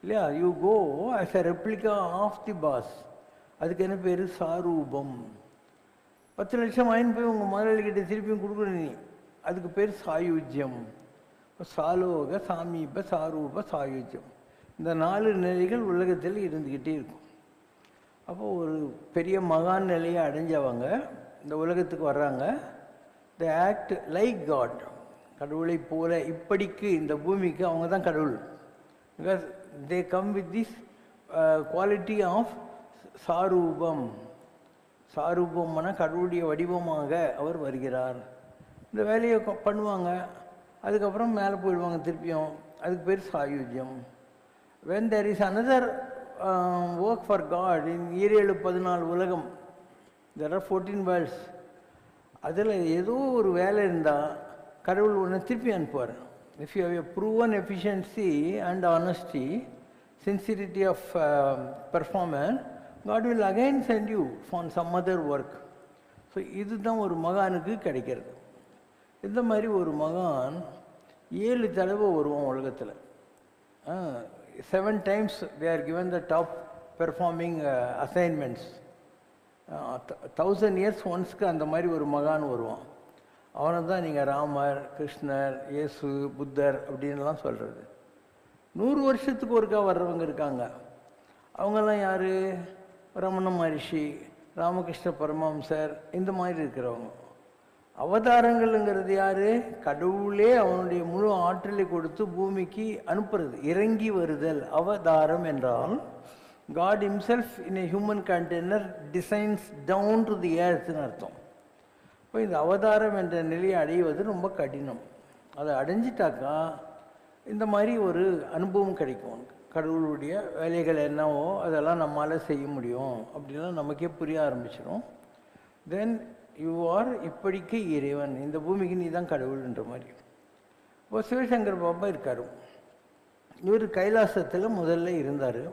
இல்லையா? You go as a replica of the boss. அதுக்கு என்ன பேர்? சாரூபம். 10 லட்சம் வாங்கின்னு போய் உங்கள் முதலாளிகிட்ட திருப்பியும் கொடுக்குற நீ, அதுக்கு பேர் சாயுஜ்யம். சாலோக, சாமீப, சாரூப, சாயுஜ்யம். இந்த 4 நிலைகள் உலகத்தில் இருந்துக்கிட்டே இருக்கும். அப்போது ஒரு பெரிய மகான் நிலையை அடைஞ்சவங்க இந்த உலகத்துக்கு வர்றாங்க. த ஆக்ட் லைக் காட், கடவுளை போல. இப்படிக்கு இந்த பூமிக்கு அவங்க தான் கடவுள். Because they come with this quality of சாரூபம். சாரூபம்னா கடவுளுடைய வடிவமாக அவர் வருகிறார். இந்த வேலையை பண்ணுவாங்க, அதுக்கப்புறம் மேலே போயிடுவாங்க திருப்பியும். அதுக்கு பேர் சாயுஜ்யம். when there is another work for God in 7-14 உலகம், there are 14 worlds. அதில் ஏதோ ஒரு வேலை இருந்தால் கடவுள் ஒன்று திருப்பி அனுப்புவார். If you have a proven efficiency and honesty, sincerity of performance, God will again send you for some other work. So இதுதான் ஒரு மகானுக்கு கிடைக்கிறது. இந்த மாதிரி ஒரு மகான் 7 தடவை வருவான் உலகத்தில். 7 times they are given the top performing assignments. 1000 years ஒன்ஸ்க்கு அந்த மாதிரி ஒரு மகான் வருவான். அவனை தான் நீங்கள் ராமர், கிருஷ்ணர், இயேசு, புத்தர் அப்படின்லாம் சொல்கிறது. 100 வருஷத்துக்கு ஒருக்கா வர்றவங்க இருக்காங்க. அவங்கெல்லாம் யார்? ரமண மகரிஷி, ராமகிருஷ்ண பரமஹம்சர், இந்த மாதிரி இருக்கிறவங்க. அவதாரங்கள்ங்கிறது யார்? கடவுளே அவனுடைய முழு ஆற்றலை கொடுத்து பூமிக்கு அனுப்புறது, இறங்கி வருதல். அவதாரம் என்றால் God himself in a human container descends down to the earthன்னு அர்த்தம். இப்போ இந்த அவதாரம் என்ற நிலையை அடைவது ரொம்ப கடினம். அதை அடைஞ்சிட்டாக்கா இந்த மாதிரி ஒரு அனுபவம் கிடைக்கும். கடவுளுடைய வேலைகள் என்னவோ அதெல்லாம் நம்மளால் செய்ய முடியும் அப்படின்லாம் நமக்கே புரிய ஆரம்பிச்சிடும். தென் யூ ஆர் இப்படிக்கு இறைவன், இந்த பூமிக்கு நீ தான் கடவுள்ன்ற மாதிரி. இப்போ சிவசங்கர் பாபா இருக்கார். இவர் கைலாசத்தில் முதல்ல இருந்தார்.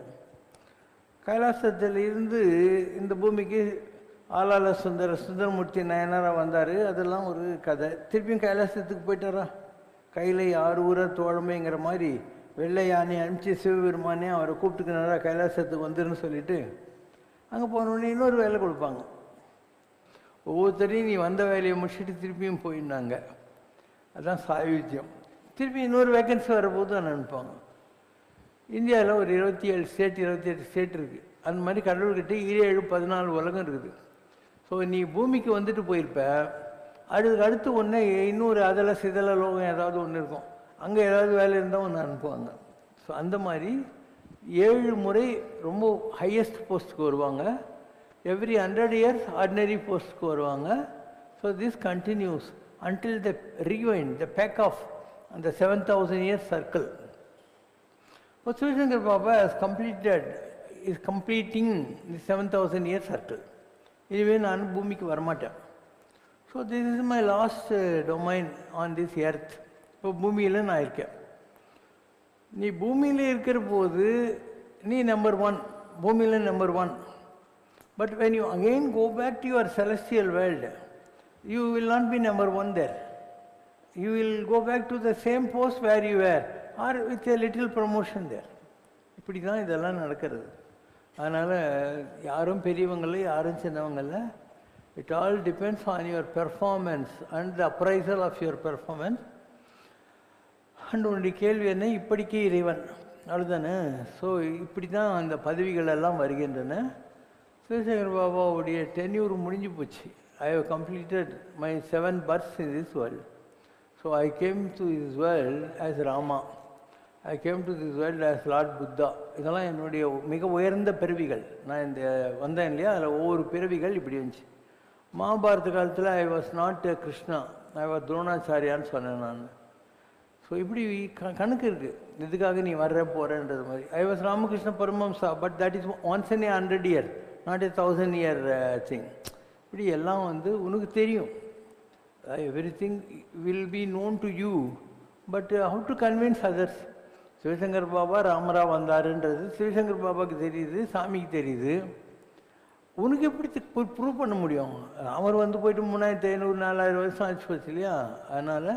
கைலாசத்தில் இருந்து இந்த பூமிக்கு ஆளாள சுந்தரமூர்த்தி நயனாரா வந்தார். அதெல்லாம் ஒரு கதை. திருப்பியும் கைலாசத்துக்கு போயிட்டாரா? கையில் 6 ஊர தோழமைங்கிற மாதிரி வெள்ளை யானை அனுப்பிச்சு சிவபெருமானே அவரை கூப்பிட்டுக்கினாரா கைலாசத்துக்கு வந்துருன்னு சொல்லிட்டு. அங்கே போனோடனே இன்னொரு வேலை கொடுப்பாங்க. ஒவ்வொருத்தரையும் நீ வந்த வேலையை முடிச்சுட்டு திருப்பியும் போயிருந்தாங்க. அதுதான் சாயுஜ்யம். திருப்பி இன்னொரு வேக்கன்சி வரபோது தான் அனுப்புவாங்க. இந்தியாவில் ஒரு 27 ஸ்டேட் 28 ஸ்டேட் இருக்குது. அந்த மாதிரி கடவுள்கிட்ட 7-14 உலகம் இருக்குது. ஸோ நீ பூமிக்கு வந்துட்டு போயிருப்ப, அடுத்து ஒன்று இன்னொரு அதில் சிதல லோகம் ஏதாவது ஒன்று இருக்கும், அங்கே ஏதாவது வேலை இருந்தால் ஒன்று அனுப்புவாங்க. ஸோ அந்த மாதிரி 7 முறை ரொம்ப ஹையஸ்ட் போஸ்ட்டுக்கு வருவாங்க. எவ்ரி 100 years ஆர்டினரி போஸ்ட்டுக்கு வருவாங்க. So this continues until the rewind the back of அந்த 7000 years சர்க்கிள். இப்போ Shivshankar Baba is completing the 7000 years circle. இதுவே நான் பூமிக்கு வரமாட்டேன். So this is my last domain on this earth. இப்போ பூமியில் நான் இருக்கேன். நீ பூமியில் இருக்கிற போது நீ நம்பர் 1, பூமியில் number 1. But when you again go back to your celestial world, you will not be number 1 there. You will go back to the same post where you were are with a little promotion there. இப்படி தான் இதெல்லாம் நடக்கிறது. அதனால் யாரும் பெரியவங்கள, யாரும் சின்னவங்கள. It all depends on your performance and the appraisal of your performance. And உன்னுடைய கேள்வி என்ன? இப்படிக்கு இறைவன், அவ்வளோதானே. ஸோ இப்படி தான் அந்த பதவிகள் எல்லாம் வருகின்றன. சிவசங்கர் பாபாவுடைய டென்யூர் முடிஞ்சு போச்சு. I have completed my 7 births in this world. So I came to this world as Rama. I came to this world as Lord Buddha. இதெல்லாம் என்னுடைய மிக உயர்ந்த பிறவிகள். நான் இந்த வந்தேன் இல்லையா, அதில் ஒவ்வொரு பிறவிகள் இப்படி இருந்துச்சு. மகாபாரத காலத்தில் I was not Krishna, I was துரோணாச்சாரியான்னு சொன்னேன் நான். ஸோ இப்படி கணக்கு இருக்குது, இதுக்காக நீ வர்ற போகிறேன்றது மாதிரி. I was Ramakrishna Paramahamsa, but that is once in 100 year, not a 1000 year thing. இப்படி எல்லாம் உனக்கு தெரியும். Everything will be known to you, but how to convince others? Sivasankar Baba ராமரா வந்தாருன்றது Sivasankar பாபாவுக்கு தெரியுது, சாமிக்கு தெரியுது. உனக்கு எப்படி ப்ரூவ் பண்ண முடியும்? ராமர் போயிட்டு 3500-4000 வருஷம் ஆச்சு போச்சு இல்லையா. அதனால்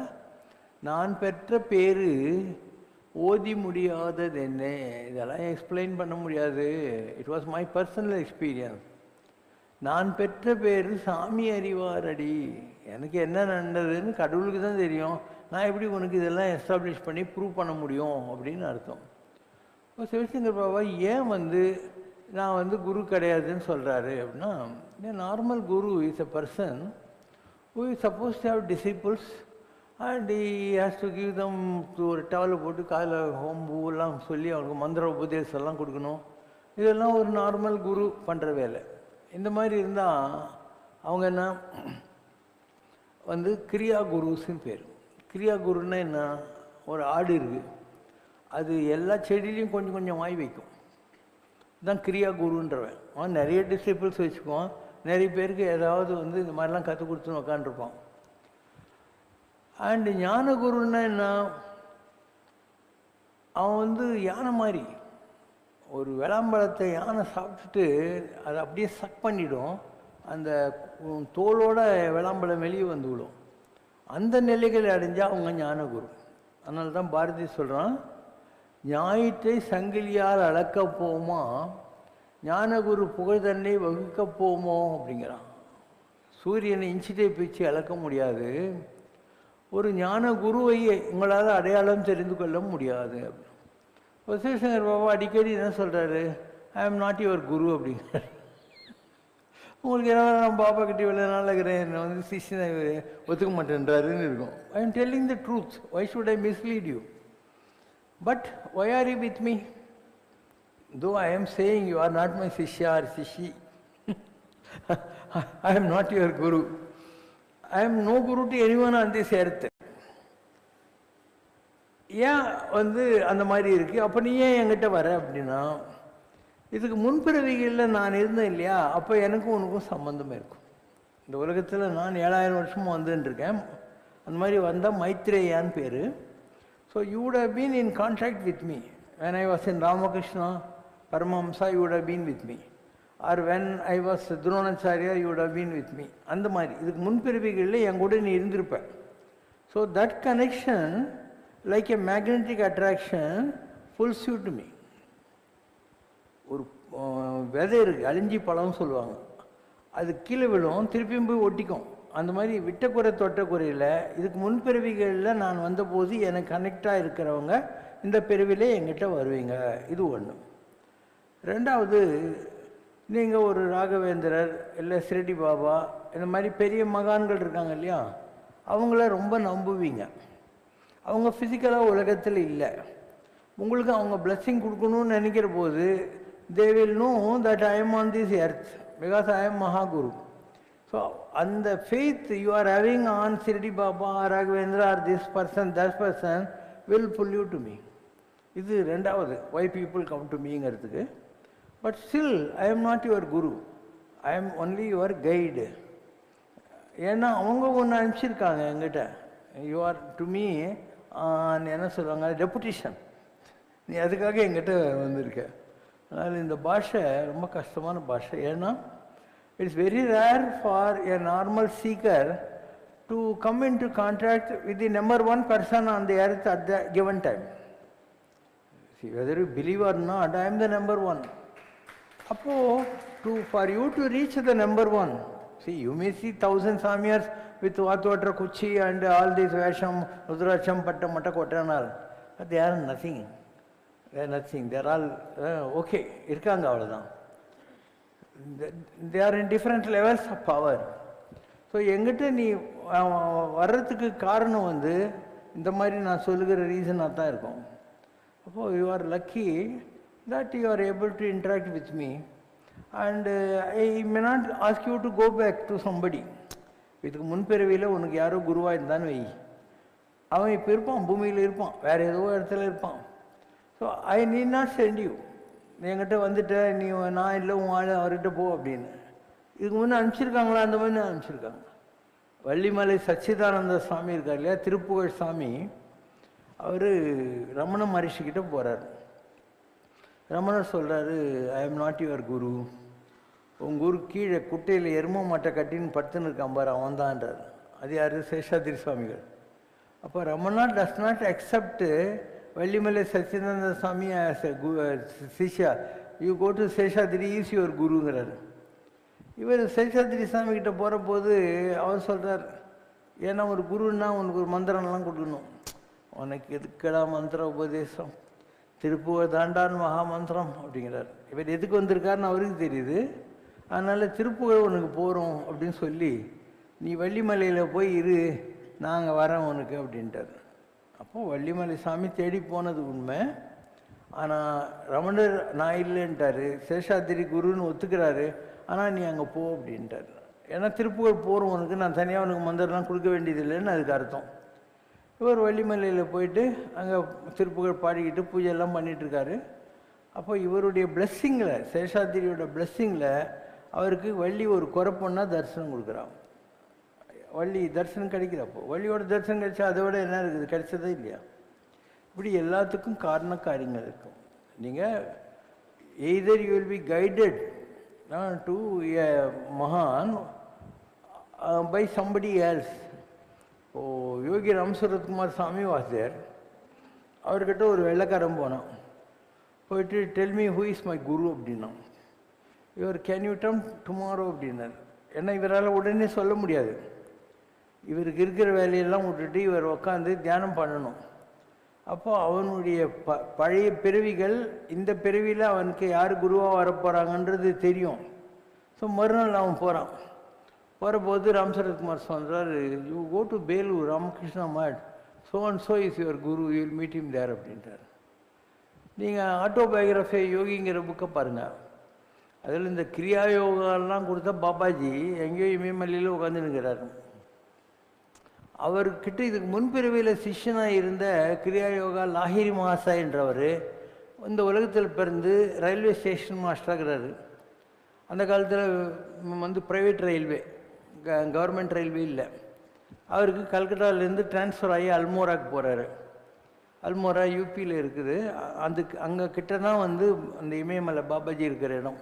நான் பெற்ற பேர் ஓதி முடியாதது என்ன, இதெல்லாம் எக்ஸ்பிளைன் பண்ண முடியாது. It was my personal experience. நான் பெற்ற பேர் சாமி அறிவாரடி. எனக்கு என்ன நடந்ததுன்னு கடவுளுக்கு தான் தெரியும். நான் எப்படி உனக்கு இதெல்லாம் எஸ்டாப்ளிஷ் பண்ணி ப்ரூவ் பண்ண முடியும் அப்படின்னு அர்த்தம். இப்போ சிவசங்கர் பாபா ஏன் நான் வந்து குரு கிடையாதுன்னு சொல்கிறாரு அப்படின்னா, normal Guru is a person who is supposed to have disciples and he has to give them ஒரு டவலை போட்டு காலையில் ஹோம்பூலாம் சொல்லி அவங்களுக்கு மந்திர உபதேசம் எல்லாம் கொடுக்கணும். இதெல்லாம் ஒரு நார்மல் குரு பண்ணுற வேலை. இந்த மாதிரி இருந்தால் அவங்க என்ன வந்து கிரியா குருஸ்ன்னு பேர். கிரியா குருன்னா என்ன, ஒரு ஆடு இருக்குது, அது எல்லா செடியிலையும் கொஞ்சம் கொஞ்சம் வாய் வைக்கும், இதுதான் கிரியா குருன்றவன். அவன் நிறைய டிசிபிள்ஸ் வச்சுக்குவான், நிறைய பேருக்கு ஏதாவது வந்து இந்த மாதிரிலாம் கற்றுக் கொடுத்துன்னு உக்காண்டிருப்பான். அண்டு ஞான குருன்னா என்ன, அவன் வந்து யானை மாதிரி, ஒரு விளாம்பழத்தை யானை சாப்பிட்டுட்டு அதை அப்படியே சக் பண்ணிடும், அந்த தோலோட விளாம்பழம் வெளியே வந்து விடும். அந்த நிலைகளை அடைஞ்சால் அவங்க ஞான குரு. அதனால தான் பாரதி சொல்கிறான், ஞாயிற்றை சங்கிலியால் அளக்க போமா, ஞானகுரு புகழ் தன்னை வகுக்க போமோ அப்படிங்கிறான். சூரியனை இன்ச்சிட்டை பிச்சு அளக்க முடியாது, ஒரு ஞான குருவையே உங்களால் அடையாளம் தெரிந்து கொள்ள முடியாது. சிவசங்கர் பாபா அடிக்கடி என்ன சொல்கிறாரு, ஐ ஆம் நாட் யுவர் குரு அப்படிங்கிறார். உங்களுக்கு என்ன, நான் பாபா கிட்ட இவ்வளோ நாள் இருக்கிறேன், என்னை வந்து சிஷ்யனை ஒத்துக்க மாட்டேன்றாருன்னு இருக்கும். I am telling the truth, why should I mislead you? But why are you with me? Though I am saying you are not my Shishya or Shishi, I am not your Guru. I am no Guru to anyone on this earth. ஏன் வந்து அந்த மாதிரி இருக்கு, அப்போ நீ ஏன் என்கிட்ட வர அப்படின்னா, இதுக்கு முன்பிறவிகளில் நான் இருந்தேன் இல்லையா, அப்போ எனக்கும் உனக்கும் சம்பந்தம் இருக்கும். இந்த உலகத்தில் நான் 7000 வருஷமும் வந்துட்டுருக்கேன். அந்த மாதிரி வந்தால் மைத்ரேயான்னு பேர். So you would have been in contact with me. When I was in Ramakrishna Paramahamsa, you would have been with me. Or when I was Dronacharya, you would have been with me. அந்த மாதிரி இதுக்கு முன்பிறவிகளில் என் கூட நீ இருந்திருப்ப. So that connection, like a magnetic attraction, pulls you to me. ஒரு விதை இருக்குது, அழிஞ்சி பழம்னு சொல்லுவாங்க, அது கீழே விழும், திருப்பியும் போய் ஒட்டிக்கும். அந்த மாதிரி விட்ட குறை தொட்ட குறையில் இதுக்கு முன்பிறவிகளில் நான் வந்தபோது எனக்கு கனெக்டாக இருக்கிறவங்க இந்த பிறவிலே எங்கிட்ட வருவீங்க. இது ஒன்று. ரெண்டாவது, நீங்கள் ஒரு ராகவேந்திரர் இல்லை சிரடி பாபா இந்த மாதிரி பெரிய மகான்கள் இருக்காங்க இல்லையா, அவங்கள ரொம்ப நம்புவீங்க. அவங்க ஃபிசிக்கலாக உலகத்தில் இல்லை, உங்களுக்கு அவங்க பிளெஸ்ஸிங் கொடுக்கணும்னு நினைக்கிற போது they will know that I am on this earth because I am Mahaguru. So and the faith you are having on Shirdi Baba or Raghavendra or this person, that person will pull you to me. இது ரெண்டாவது, why people come to meங்கிறதுக்கு. But still I am not your guru, I am only your guide. ஏன்னா அவங்க ஒன்று அனுப்பிச்சிருக்காங்க என்கிட்ட, you are to me என்ன சொல்லுவாங்க, deputation, நீ அதுக்காக என்கிட்ட வந்திருக்க. அதனால் இந்த பாஷை ரொம்ப கஷ்டமான பாஷை. ஏன்னா it's very rare for a normal seeker to come into contact with the number one person on the earth at the given time. See, whether you believe or not, I am the number one. Appo, for you to reach the number one, see, you may see 1000 Samyas with Vatuvatra Kuchi and all these Vasham, Rudracham, Pattam, Mattakotanal, but they are nothing. They are nothing. They are all okay. Irkanga avladhaan. They are in different levels of power. So எங்கிட்ட நீ வர்றதுக்கு காரணம் வந்து இந்த மாதிரி நான் சொல்லுகிற ரீசனாக தான் இருக்கும். அப்போது you are lucky that you are able to interact with me and I may not ask you to go back to somebody. இதுக்கு முன்பிறவியில் உனக்கு யாரோ குருவாக இருந்தான்னு வை, அவன் இப்போ இருப்பான், பூமியில் இருப்பான், வேறு ஏதோ இடத்துல இருப்பான். So I need not send you, என்கிட்ட வந்துட்ட நீ நான் இல்லை உன் ஆள் அவர்கிட்ட போ அப்படின்னு. இதுக்கு முன்னே அனுப்பிச்சிருக்காங்களா? அந்த மாதிரி அனுப்பிச்சிருக்காங்க. வள்ளிமலை சச்சிதானந்த சுவாமி இருக்கார் இல்லையா, திருப்புகழ் சாமி, அவர் ரமண மகரிஷிக்கிட்ட போகிறார். ரமணர் சொல்கிறாரு, ஐ எம் நாட் யுவர் குரு, உங்கள் குரு கீழே குட்டையில் எரும மாட்டை கட்டின்னு படுத்துன்னு இருக்கான் பாரு, அவன் தான்ன்றார். அது யார்? சேஷாதிரி சுவாமிகள். அப்போ Ramana does not accept Vallimalai Sachchidananda Swami shishya, you go to Seshadri is your குருங்கிறார். இவர் சேஷாதிரி சாமி கிட்ட போகிற போது அவர் சொல்கிறார், ஏன்னா ஒரு குருன்னா உனக்கு ஒரு மந்திரம்லாம் கொடுக்கணும், உனக்கு எதுக்கடா மந்திர உபதேசம், திருப்புகழ் தாண்டான் மகாமந்திரம் அப்படிங்கிறார். இவர் எதுக்கு வந்திருக்காருன்னு அவருக்கு தெரியுது. அதனால் திருப்புகழ் உனக்கு போகிறோம் அப்படின்னு சொல்லி நீ வள்ளிமலையில் போய் இரு, நாங்கள் வரேன் உனக்கு அப்படின்ட்டார். அப்போது வள்ளிமலை சாமி தேடி போனது உண்மை. ஆனால் ரமணர் நான் இல்லைன்ட்டார். சேஷாத்திரி குருன்னு ஒத்துக்கிறாரு, ஆனால் நீ அங்கே போ அப்படின்ட்டார். ஏன்னா திருப்புகழ் போகிறோம் உனக்கு, நான் தனியாக உனக்கு மந்திரம்லாம் கொடுக்க வேண்டியதில்லைன்னு அதுக்கு அர்த்தம். இவர் வள்ளிமலையில் போயிட்டு அங்கே திருப்புகழ் பாடிக்கிட்டு பூஜையெல்லாம் பண்ணிகிட்ருக்காரு. அப்போ இவருடைய பிளெஸ்ஸிங்கில், சேஷாத்திரியோட பிளெஸ்ஸிங்கில் அவருக்கு வள்ளி ஒரு குறைப்பொண்ணா தரிசனம் கொடுக்குறான். வள்ளி தரிசனம் கிடைக்கிறப்போ, வள்ளியோட தரிசனம் கிடைச்சா அதை விட என்ன இருக்குது, கிடைச்சதே இல்லையா? இப்படி எல்லாத்துக்கும் காரண காரியங்கள் இருக்கும். நீங்கள் either you will be guided to a மகான் பை சம்படி எல்ஸ். ஓ, யோகி ராம் சரத்குமார் சாமி வாசியார், அவர்கிட்ட ஒரு வெள்ளைக்காரன் போனான். போயிட்டு tell me who is my guru அப்படின்னா. இவர் கேன் யூ டம் டுமாரோ அப்படின்னார். ஏன்னா இவரால் உடனே சொல்ல முடியாது. இவருக்கு இருக்கிற வேலையெல்லாம் விட்டுட்டு இவர் உட்காந்து தியானம் பண்ணணும். அப்போ அவனுடைய பழைய பிறவிகள், இந்த பிறவியில் அவனுக்கு யார் குருவாக வரப்போகிறாங்கன்றது தெரியும். ஸோ மறுநாள் அவன் போகிறான். போகிற போது ராம் சரத்குமார் சொல்கிறார், you go to Belur Ramakrishna Math, so and so is your guru, you will meet him there அப்படின்ட்டார். நீங்கள் ஆட்டோபயோகிராஃபி யோகிங்கிற புக்கை பாருங்கள். அதில் இந்த கிரியா யோகாலாம் கொடுத்தா பாபாஜி எங்கேயோ இமயமலையில் உட்காந்துருக்கிறாரு. அவர்கிட்ட இதுக்கு முன்பிறவியில் சிஷ்யனாக இருந்த கிரியா யோகா லாஹிரி மகாசா என்றவர் இந்த உலகத்தில் பிறந்து ரயில்வே ஸ்டேஷன் மாஸ்டராகிறாரு. அந்த காலத்தில் ப்ரைவேட் ரயில்வே, கவர்மெண்ட் ரயில்வே இல்லை. அவருக்கு கல்கட்டாவிலேருந்து டிரான்ஸ்ஃபர் ஆகி அல்மோராக்கு போகிறாரு. அல்மோரா யூபியில் இருக்குது. அங்கே கிட்ட தான் அந்த இமயமலை பாபாஜி இருக்கிற இடம்.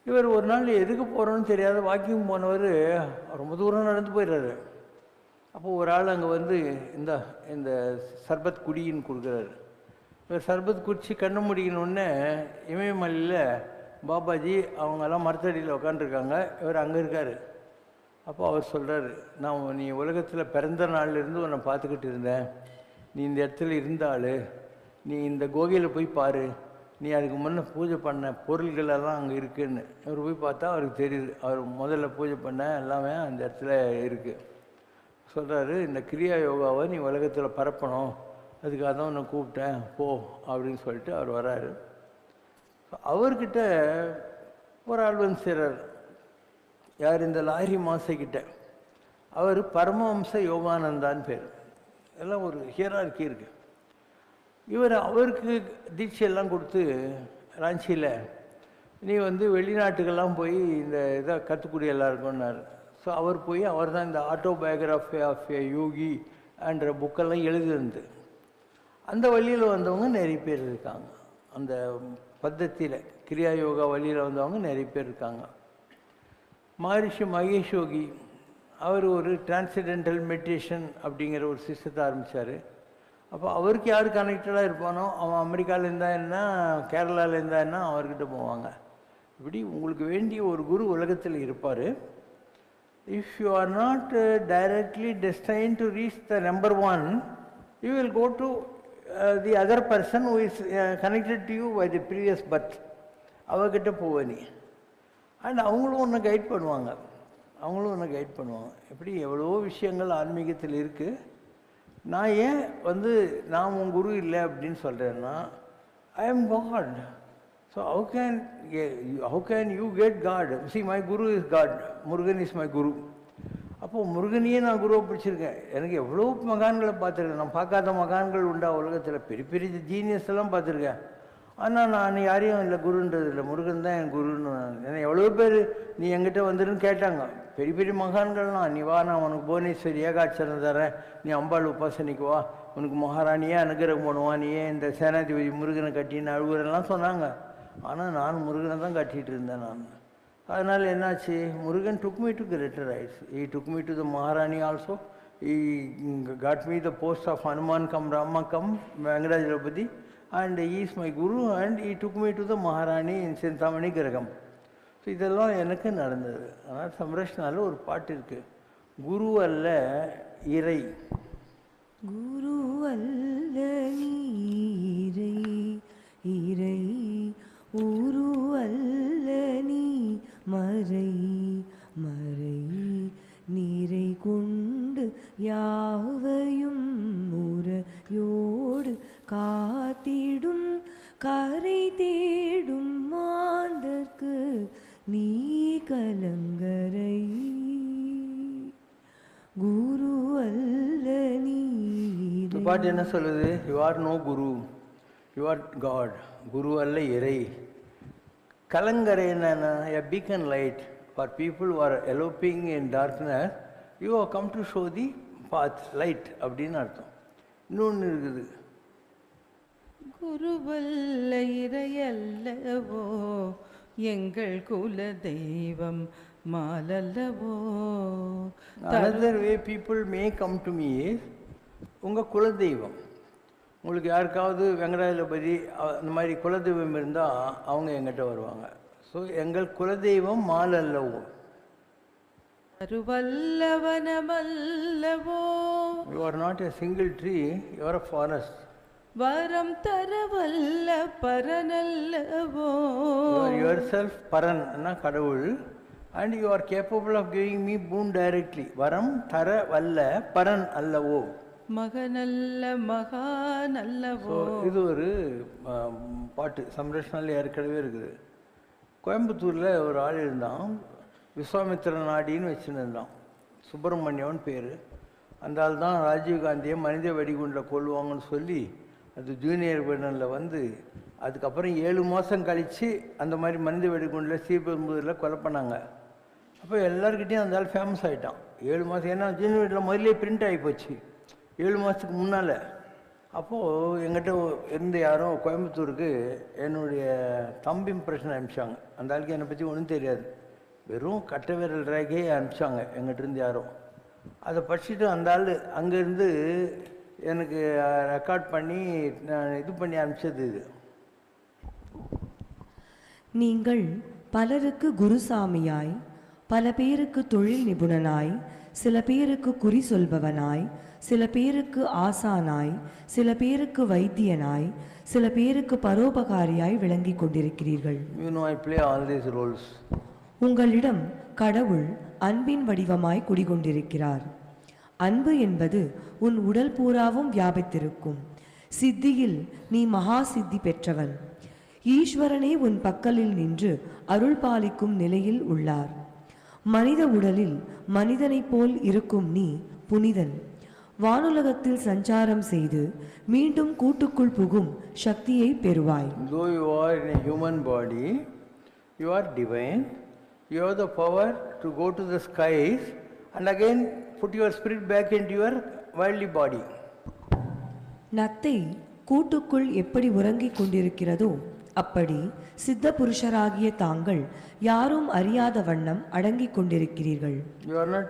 இவர் ஒரு நாள் எதுக்கு போகிறோன்னு தெரியாத வாக்கிங் போனவர் ரொம்ப தூரம் நடந்து போயிடுறாரு. அப்போது ஒரு ஆள் அங்கே இந்த சர்பத் குடின்னு கொடுக்குறாரு. இவர் சர்பத் குடித்து கண்ணு முடிக்கணுன்னே இமயமலையில் பாபாஜி அவங்கெல்லாம் மரத்தடியில் உட்காந்துருக்காங்க, இவர் அங்கே இருக்கார். அப்போ அவர் சொல்கிறார், நீ உலகத்தில் பிறந்த நாள்லேருந்து உன்னை பார்த்துக்கிட்டு இருந்தேன், நீ இந்த இடத்துல இருந்தாள், நீ இந்த கோகையில் போய் பாரு, நீ அதுக்கு முன்னே பூஜை பண்ண பொருள்களெல்லாம் அங்கே இருக்குதுன்னு. அவர் போய் பார்த்தா அவருக்கு தெரியுது, அவர் முதல்ல பூஜை பண்ண எல்லாமே அந்த இடத்துல இருக்குது. சொல்கிறாரு, இந்த கிரியா யோகாவை நீ உலகத்தில் பரப்பணும், அதுக்காக தான் உன்னை கூப்பிட்டேன், போ அப்படின்னு சொல்லிட்டு அவர் வராரு. அவர்கிட்ட ஒரு ஆள் சேரார். யார்? இந்த லாரி மாசைக்கிட்ட. அவர் பரமஹம்ச யோகானந்தான்னு பேர். எல்லாம் ஒரு ஹியரார்கி இருக்குது. அவருக்கு தீட்சையெல்லாம் கொடுத்து ராஞ்சியில் நீ வெளிநாட்டுக்கெல்லாம் போய் இந்த இதை கற்றுக்கூடிய எல்லாருக்கும்னார். ஸோ அவர் போய் அவர் தான் இந்த ஆட்டோபயோகிராஃபி ஆஃப் ஏ யோகி என்ற புக்கெல்லாம் எழுதிருந்து. அந்த வழியில் வந்தவங்க நிறைய பேர் இருக்காங்க. அந்த பத்தத்தியில் கிரியா யோகா வழியில் வந்தவங்க நிறைய பேர் இருக்காங்க. மகரிஷி மகேஷ் யோகி அவர் ஒரு டிரான்ஸெண்டென்டல் மெடிடேஷன் அப்படிங்கிற ஒரு சிஸ்டத்தை ஆரம்பித்தார். அப்போ அவருக்கு யார் கனெக்டடாக இருப்பானோ அவன் அமெரிக்காவில் என்ன, கேரளாவில் என்ன அவர்கிட்ட போவாங்க. இப்படி உங்களுக்கு வேண்டிய ஒரு குரு உலகத்தில் இருப்பார். If you are not directly destined to reach the number one, you will go to the other person who is connected to you by the previous birth. அவர்கிட்ட போவ நீ. அண்ட் அவங்களும் ஒன்று கைட் பண்ணுவாங்க. இப்படி எவ்வளோ விஷயங்கள் ஆன்மீகத்தில் இருக்குது. நான் ஏன் நான் உன் குரு இல்லை அப்படின்னு சொல்கிறேன்னா, I am God. So how can you get God? See, my guru is God, Murugan is my guru. அப்போது முருகனையே நான் குருவை பிடிச்சிருக்கேன். எனக்கு எவ்வளோ மகான்களை பார்த்துருக்கேன். நான் பார்க்காத மகான்கள் உண்டா உலகத்தில்? பெரிய பெரிய ஜீனியஸ் எல்லாம் பார்த்துருக்கேன். ஆனால் நான் யாரையும் இல்லை குருன்றது இல்லை, முருகன் தான் என் குருன்னு. ஏன்னா எவ்வளோ பேர் நீ என்கிட்ட வந்துருன்னு கேட்டாங்க. பெரிய பெரிய மகான்கள்லாம், நீ வா, நான் உனக்கு புவனேஸ்வரி ஏகாட்சரம் தரேன், நீ அம்பாள் உபாசனைக்கு வா, உனக்கு மகாராணியே அனுகிரகம் பண்ணுவான், நீயே இந்த சேனாதிபதி முருகனை கட்டின்னு அழுகுறெல்லாம் சொன்னாங்க. ஆனால் நான் முருகனை தான் கட்டிகிட்டு இருந்தேன் நான். அதனால் என்னாச்சு, Murugan took me to greater heights. He took me to the Maharani also. He got me the post of Hanuman come Rama come Venkadajalapati, and he is my guru, and he took me to the Maharani in Chintamani Graham. So இதெல்லாம் எனக்கு நடந்தது. ஆனால் சம்ரஷ்னால ஒரு பாட்டு இருக்குது, குரு அல்ல இறை. குரு அல்ல இறை இறை உருவல்ல நீ மறை மறை நீரை கொண்டு யாவையும் முறையோடு காத்திடும் கரை தேடும் மாந்தர்க்கு நீ கலங்கரை குரு அல்ல நீ. இந்த பாட்டு என்ன சொல்லுது? You are no guru, you are God. குரு அல்ல இறை. கலங்கரை என்னன்னா a beacon light for people who are eloping in darkness. You have come to show the path, light அப்படின்னு அர்த்தம். இன்னொன்று இருக்குது, குருவல்ல இறையல்லவோ எங்கள் குல தெய்வம் மாலல்லவோ. another way people may come to me is உங்கள் குலதெய்வம். உங்களுக்கு யாருக்காவது வெங்கடாஜலபதி அந்த மாதிரி குலதெய்வம் இருந்தால் அவங்க எங்கிட்ட வருவாங்க. ஸோ எங்கள் குலதெய்வம் மாலல்லவோ. அருவல்லவனமல்லவோ. You are not a single tree, you are a forest. வரம் தரவல்ல பரனல்லவோ. You are yourself Paran, கடவுள், and you are capable of giving me boon directly. வரம் தர வல்ல பரன் அல்லவோ. மகனல்ல மகானல்லவோ. இது ஒரு பாட்டு சம்ரஷ்ணாவில் ஏற்கனவே இருக்குது. கோயம்புத்தூரில் ஒரு ஆள் இருந்தான், விஸ்வாமித்திர நாடின்னு வச்சுருந்தான். சுப்பிரமணியவன் பேர். அந்த ஆள் தான் ராஜீவ்காந்தியை மனித வெடிகுண்டில் கொள்வாங்கன்னு சொல்லி அது ஜூனியர் விடனில் வந்து அதுக்கப்புறம் 7 மாதம் கழித்து அந்த மாதிரி மனித வெடிகுண்டில் ஸ்ரீபெரும்புதூரில் கொலை பண்ணாங்க. அப்போ எல்லாருக்கிட்டையும் அந்த ஆள் ஃபேமஸ் ஆகிட்டான். 7 மாதம், ஏன்னா ஜூனியர் வீட்டில் முதல்ல பிரிண்ட் ஆகி போச்சு 7 மாதத்துக்கு முன்னால். அப்போது எங்கிட்ட இருந்த யாரும் கோயம்புத்தூருக்கு என்னுடைய தம்பி இம்ப்ரெஷன் அனுப்பிச்சாங்க. அந்த ஆளுக்கு என்னை பற்றி ஒன்றும் தெரியாது, வெறும் கட்டை விரல் ரேகையே அனுப்பிச்சாங்க எங்கிட்ட இருந்து யாரும். அதை படிச்சுட்டு அந்த ஆள் அங்கேருந்து எனக்கு ரெக்கார்ட் பண்ணி நான் இது பண்ணி அனுப்பிச்சது இது. நீங்கள் பலருக்கு குருசாமியாய், பல பேருக்கு தொழில் நிபுணனாய், சில பேருக்கு குறி சொல்பவனாய், சில பேருக்கு ஆசானாய், சில பேருக்கு வைத்தியனாய், சில பேருக்கு பரோபகாரியாய் விளங்கி கொண்டிருக்கிறீர்கள். You know, I play all these roles. உங்களிடம் கடவுள் அன்பின் வடிவமாய் குடிகொண்டிருக்கிறார். அன்பு என்பது உன் உடல் பூராவும் வியாபித்திருக்கும். சித்தியில் நீ மகா சித்தி பெற்றவன். ஈஸ்வரனே உன் பக்கலில் நின்று அருள் பாலிக்கும் நிலையில் உள்ளார். மனித உடலில் மனிதனைப் போல் இருக்கும் நீ புனிதன். வானுலகத்தில் சஞ்சாரம் செய்து மீண்டும் கூட்டுக்குள் புகும் சக்தியை பெறுவாய். Though you are in a human body, you are divine. You have the power to go to the skies and again put your spirit back into your worldly body. நத்தை கூட்டுக்குள் எப்படி உறங்கிக் கொண்டிருக்கிறதோ அப்படி சித்த புருஷராகிய தாங்கள் யாரும் அறியாத வண்ணம் அடங்கிக் கொண்டிருக்கிறீர்கள். You are not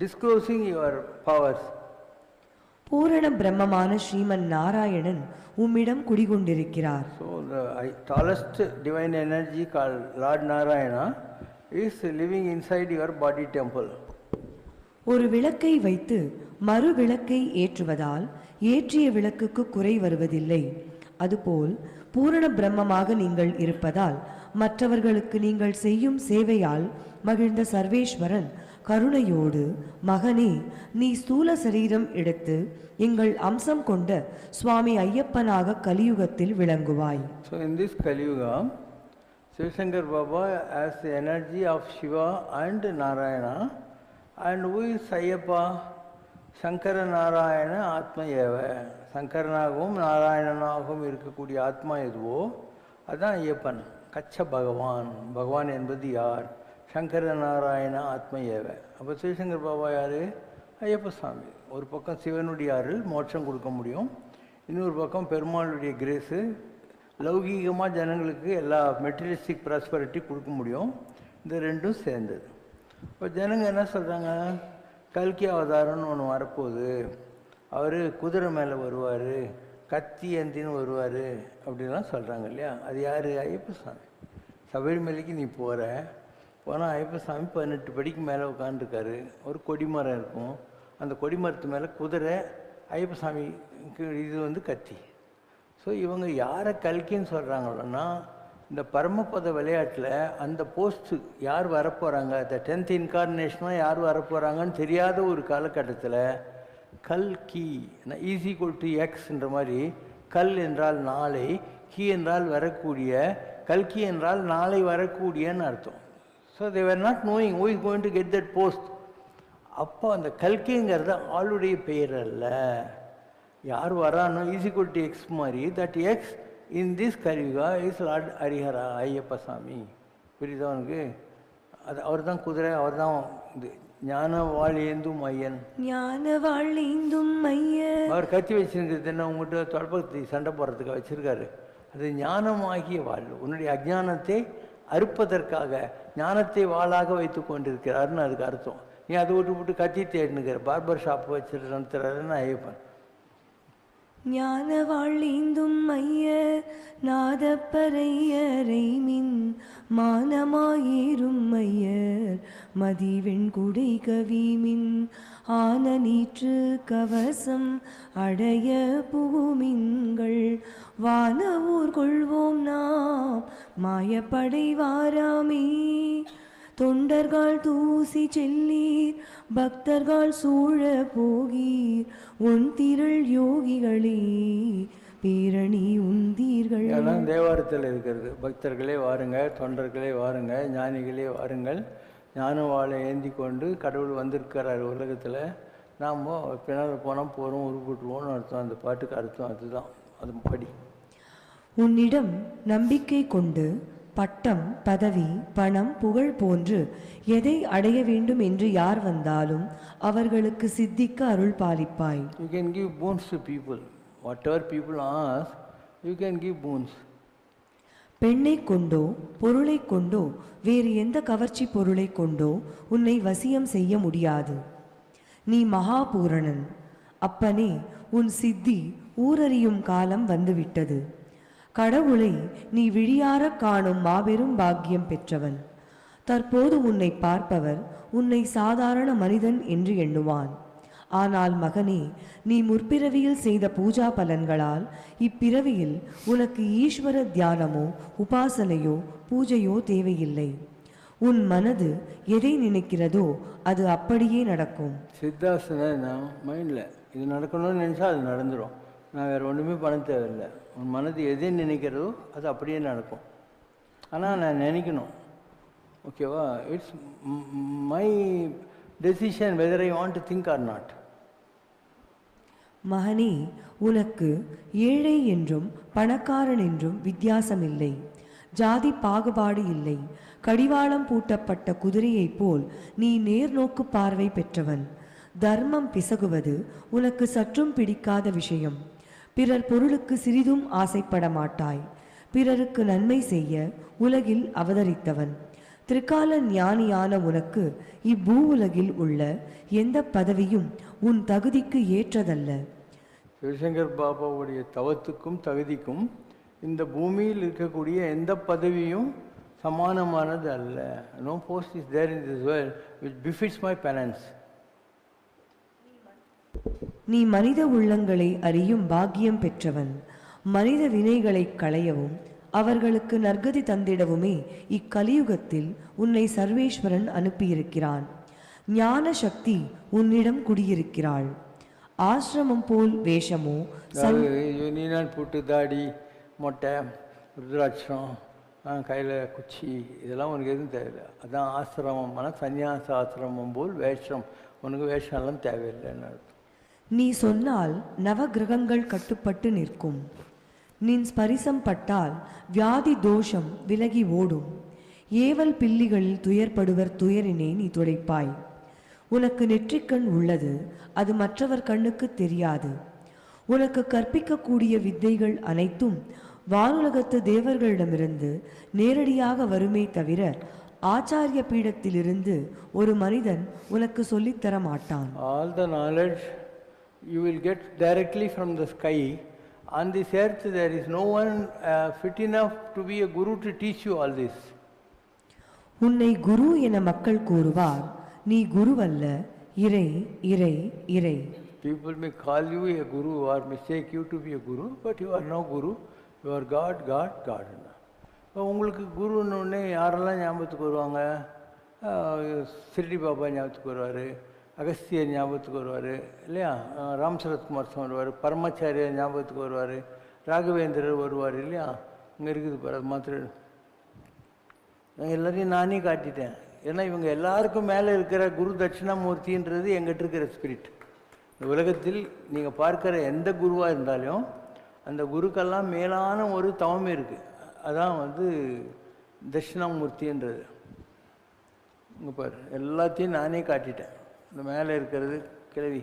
disclosing your powers. பூரண பிரம்மமான ஸ்ரீமன் நாராயணன் உம்மிடம் குடிகொண்டிருக்கிறார். So the tallest divine energy called Lord Narayana is living inside your body temple. ஒரு விளக்கை வைத்து மறு விளக்கை ஏற்றுவதால் ஏற்றிய விளக்குக்கு குறை வருவதில்லை. அதுபோல் பூரண பிரம்மமாக நீங்கள் இருப்பதால் மற்றவர்களுக்கு நீங்கள் செய்யும் சேவையால் மகிழ்ந்த சர்வேஸ்வரன் கருணையோடு, மகனே, நீ ஸ்தூல சரீரம் எடுத்து எங்கள் அம்சம் கொண்ட சுவாமி ஐயப்பனாக கலியுகத்தில் விளங்குவாய். So in this Kaliyuga, Sivashankar Baba has the energy of Shiva and Narayana. And who is Ayyappa? Shankara Narayana Atma Eva. சங்கரனாகவும் நாராயணனாகவும் இருக்கக்கூடிய ஆத்மா எதுவோ அதுதான் ஐயப்பன். கச்ச பகவான். பகவான் என்பது யார்? சங்கர நாராயண ஆத்ம ஏவ. அப்போ சிவசங்கர் பாபா யார்? ஐயப்ப சாமி. ஒரு பக்கம் சிவனுடைய அருள் மோட்சம் கொடுக்க முடியும், இன்னொரு பக்கம் பெருமாளுடைய கிரேஸு லௌகீகமாக ஜனங்களுக்கு எல்லா மெட்டீரியலிஸ்டிக் ப்ராஸ்பரிட்டி கொடுக்க முடியும். இந்த ரெண்டும் சேர்ந்தது. இப்போ ஜனங்க என்ன சொல்கிறாங்க? கல்கி அவதாரம்னு ஒன்று வரப்போகுது, அவர் குதிரை மேலே வருவார், கத்தி ஏந்தின்னு வருவார் அப்படின்லாம் சொல்கிறாங்க இல்லையா? அது யார்? ஐயப்ப சாமி. சபரிமலைக்கு நீ போனால் ஐயப்ப சாமி 18 படிக்கு மேலே உட்காந்துருக்காரு. ஒரு கொடிமரம் இருக்கும், அந்த கொடிமரத்து மேலே குதிரை, ஐயப்ப சாமிக்கு இது கத்தி. ஸோ இவங்க யாரை கல்கின்னு சொல்கிறாங்கன்னா, இந்த பரமபத விளையாட்டில் அந்த போஸ்ட்டு யார் வரப்போகிறாங்க, அந்த 10th இன்கார்னேஷனாக யார் வரப்போகிறாங்கன்னு தெரியாத ஒரு காலகட்டத்தில் கல்கி ஈஸ் ஈக்குவல் டு எக்ஸ்ன்ற மாதிரி, கல் என்றால் நாளை, கி என்றால் வரக்கூடிய, கல்கி என்றால் நாளை வரக்கூடியன்னு அர்த்தம். So they where not knowing who is going to get that post. அப்போ அந்த கல்கிங்கிறது ஆளுடைய பெயர் அல்ல, யார் வரானோ ஈஸ் ஈக்குவல் டு எக்ஸ் மாதிரி, that X in this Kaliyuga is Lord Harihara Ayyappa சாமி. புரியுதா உனக்கு? அது அவர் தான் குதிரை, அவர் தான் இது ஞான வாழேந்தும் ஐயன். ஞான வாழேந்தும் ஐயன். அவர் கத்தி வச்சிருக்கிறது என்ன, உங்கள்கிட்ட தொடப்பத்தை சண்டை போடுறதுக்காக வச்சிருக்காரு. அது ஞானமாகிய வாழ், உன்னுடைய அஜ்ஞானத்தை அறுப்பதற்காக ஞானத்தை வாளாக வைத்து கொண்டிருக்கிறாருன்னு அதுக்கு அர்த்தம். நீ அதை விட்டு கத்தி தேடினுக்கிற, பார்பர் ஷாப் வச்சுட்டு நடத்துறாருன்னு ஐயப்பன். ஞான வாழேந்தும் ஐயர் நாதப்பரையரை மின் மானமாயிரும் ஐயர் மதிவெண் குடை கவிமின் ஆன நீற்று கவசம் அடைய புகுமின்கள் வான ஊர் கொள்வோம் நாம் மாயப்படை வாராமே. தொண்டர்கள் தூசி செல்லீர் பக்தர்கள் சூழ போகீர் உன் திரள் யோகிகளே பேரணி உந்தீர்கள். எல்லாம் தேவாரத்தில் இருக்கிறது. பக்தர்களே வாருங்க, தொண்டர்களே வாருங்க, ஞானிகளே வாருங்கள், ஞான வாழை ஏந்தி கொண்டு கடவுள் வந்திருக்கிறார் உலகத்தில், நாம் பின்னால் போனால் போகிறோம் உருப்பிட்டுருவோம்னு அர்த்தம். அந்த பாட்டுக்கு அர்த்தம் அதுதான். அது படி. உன்னிடம் நம்பிக்கை கொண்டு பட்டம் பதவி பணம் புகழ் போன்று எதை அடைய வேண்டும் என்று யார் வந்தாலும் அவர்களுக்கு சித்திக்க அருள் பாலிப்பாய். You can give boons to people. Whatever people ask, you can give boons. பெண்ணை கொண்டோ பொருளை கொண்டோ வேறு எந்த கவர்ச்சி பொருளை கொண்டோ உன்னை வசியம் செய்ய முடியாது. நீ மகாபூரணன். அப்பனே, உன் சித்தி ஊரறியும் காலம் வந்துவிட்டது. கடவுளை நீ விழியார காணும் மாபெரும் பாக்கியம் பெற்றவன். தற்போது உன்னை பார்ப்பவர் உன்னை சாதாரண மனிதன் என்று எண்ணுவான். ஆனால் மகனே, நீ முற்பிறவியில் செய்த பூஜா பலன்களால் இப்பிறவியில் உனக்கு ஈஸ்வர தியானமோ உபாசனையோ பூஜையோ தேவையில்லை. உன் மனது எதை நினைக்கிறதோ அது அப்படியே நடக்கும். சித்தாசனா மைண்டில் இது நடக்கணும்னு நினச்சா அது நடந்துடும். நான் வேறு ஒன்றுமே பண்ண தேவையில்லை. உன் மனது எதை நினைக்கிறதோ அது அப்படியே நடக்கும். ஆனால் நான் நினைக்கணும். ஓகேவா? It's my decision whether I want to think or not. மகனே, உனக்கு ஏழை என்றும் பணக்காரன் என்றும் வித்தியாசமில்லை. ஜாதி பாகுபாடு இல்லை. கடிவாளம் பூட்டப்பட்ட குதிரையைப் போல் நீ நேர்நோக்கு பார்வை பெற்றவன். தர்மம் பிசகுவது உனக்கு சற்றும் பிடிக்காத விஷயம். பிறர் பொருளுக்கு சிறிதும் ஆசைப்பட மாட்டாய். பிறருக்கு நன்மை செய்ய உலகில் அவதரித்தவன். திரிகால ஞானியான உனக்கு இப்பூ உலகில் உள்ள எந்த பதவியும் உன் தகுதிக்கு ஏற்றதல்ல. சிவசங்கர் பாபாவுடைய தவத்துக்கும் தகுதிக்கும் இந்த பூமியில் இருக்கக்கூடிய எந்த பதவியும் சமானமானது அல்ல. No post is there in this world which befits my penance. நீ மனித உள்ளங்களை அறியும் பாக்கியம் பெற்றவன். மனித வினைகளை களையவும் அவர்களுக்கு நற்கதி தந்திடவுமே இக்கலியுகத்தில் உன்னை சர்வேஸ்வரன் அனுப்பியிருக்கிறான். ஞான சக்தி உன்னிடம் குடியிருக்கிறாள். ஆசிரமம் போல் வேஷமோ நீனால் போட்டு தாடி மொட்டை ருத்ராட்சம் கையில் குச்சி இதெல்லாம் உனக்கு எதுவும் தேவையில்லை. அதான் ஆசிரமம். ஆனால் சன்னியாச ஆசிரமம் போல் வேஷம். உனக்கு வேஷம்லாம் தேவையில்லைன்னு அர்த்தம். நீ சொன்னால் நவ கிரகங்கள் கட்டுப்பட்டு நிற்கும். நின் ஸ்பரிசம் பட்டால் வியாதி தோஷம் விலகி ஓடும். ஏவல் பில்லிகளில் துயர்படுவர் துயரினை நீ துடைப்பாய். உனக்கு நெற்றிக்கண் உள்ளது, அது மற்றவர் கண்ணுக்கு தெரியாது. உனக்கு கற்பிக்கக்கூடிய வித்தைகள் அனைத்தும் வானுலகத்து தேவர்களிடமிருந்து நேரடியாக வருமே தவிர ஆச்சாரிய பீடத்திலிருந்து ஒரு மனிதன் உனக்கு சொல்லித்தர மாட்டான். All the knowledge you will get directly from the sky. On this earth there is no one fit enough to be a guru to teach you all this. உன்னை குரு என மக்கள் கூறுவார். நீ குருவல்ல, இறை இறை இறை. people may call you a guru or mistake you to be a guru, but you are no guru. You are God, God, God. இப்போ உங்களுக்கு குருன்னு உடனே யாரெல்லாம் ஞாபகத்துக்கு வருவாங்க? சிரிடி பாபா ஞாபகத்துக்கு வருவார், அகஸ்தியர் ஞாபகத்துக்கு வருவார் இல்லையா, ராம் சரத்குமார் சுவாமி வருவார், பரமாச்சாரியார் ஞாபகத்துக்கு வருவார், ராகவேந்திரர் வருவார் இல்லையா. இங்கே இருக்குது பாரு, அது மாத்திரம் நான் எல்லாரையும் நானே காட்டிட்டேன். ஏன்னா இவங்க எல்லாருக்கும் மேலே இருக்கிற குரு தட்சிணாமூர்த்தின்றது எங்கிட்ட இருக்கிற ஸ்பிரிட். இந்த உலகத்தில் நீங்கள் பார்க்குற எந்த குருவாக இருந்தாலும் அந்த குருக்கெல்லாம் மேலான ஒரு தவமே இருக்குது. அதான் வந்து தட்சிணாமூர்த்தின்றது. இங்கே பாரு, எல்லாத்தையும் நானே காட்டிட்டேன். இந்த மேலே இருக்கிறது கிழவி,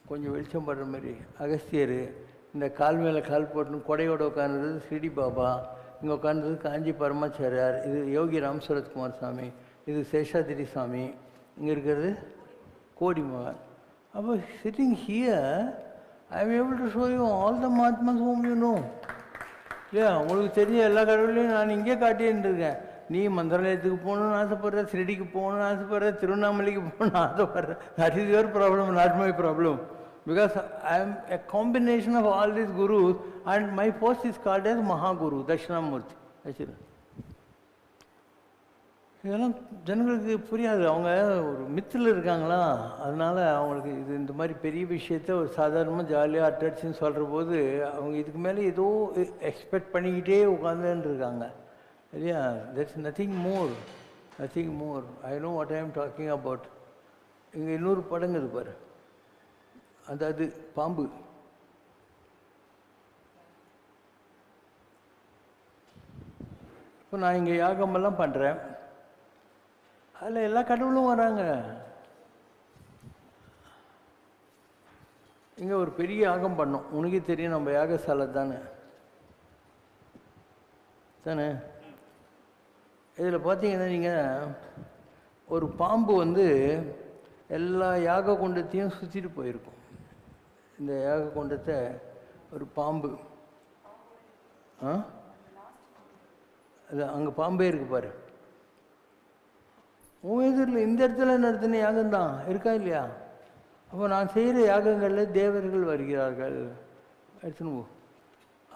கொஞ்சம் வெளிச்சம் படுற மாதிரி அகஸ்தியர், இந்த கால் மேலே கால் போட்டுன்னு கொடையோட உட்காந்துறது சிரிடி பாபா, இங்கே உட்காந்துறது காஞ்சி பரமாச்சாரியார், இது யோகி ராம் சரத்குமார் சாமி, இது சேஷாதிரி சாமி, இங்கே இருக்கிறது கோடி மகன். அப்போ sitting here I am able to show you all the mahatmas whom you know. இல்லையா, உங்களுக்கு தெரிஞ்ச எல்லா கடவுளையும் நான் இங்கே காட்டின்னு இருக்கேன். நீ மந்திராலயத்துக்கு போகணுன்னு ஆசைப்படுற, சிரடிக்கு போகணுன்னு ஆசைப்படுற, திருவண்ணாமலைக்கு போகணுன்னு ஆசைப்படுற. That is your problem, not my problem. Because I am a combination of all these gurus and my post is called as Mahaguru, Dakshinamurti. Actually. இதெல்லாம் ஜனங்களுக்கு புரியாது. அவங்க ஒரு மித்தில் இருக்காங்களா, அதனால் அவங்களுக்கு இது இந்த மாதிரி பெரிய விஷயத்த ஒரு சாதாரணமாக ஜாலியாக அட்டடிச்சுன்னு சொல்கிற போது அவங்க இதுக்கு மேலே ஏதோ எக்ஸ்பெக்ட் பண்ணிக்கிட்டே உட்காந்துன்னு இருக்காங்க இல்லையா. That's nothing more, nothing more. I know what I am talking about. இங்கே இன்னொரு படங்குது பாரு, அது பாம்பு. இப்போ நான் இங்கே யாகமெல்லாம் பண்ணுறேன், அதில் எல்லா கடவுளும் வராங்க. இங்கே ஒரு பெரிய யாகம் பண்ணோம், உனக்கே தெரியும், நம்ம யாகசாலை தானே தானே. இதில் பார்த்தீங்கன்னா நீங்கள் ஒரு பாம்பு வந்து எல்லா யாக குண்டத்தையும் சுற்றிட்டு போயிருக்கும். இந்த யாக குண்டத்தை ஒரு பாம்பு, அது அங்கே பாம்பே இருக்கு பாரு. உன் எதிரில் இந்த இடத்துல நடத்தின யாகம்தான் இருக்கா இல்லையா. அப்போ நான் செய்கிற யாகங்களில் தேவர்கள் வருகிறார்கள். எடுத்துன்னு போ,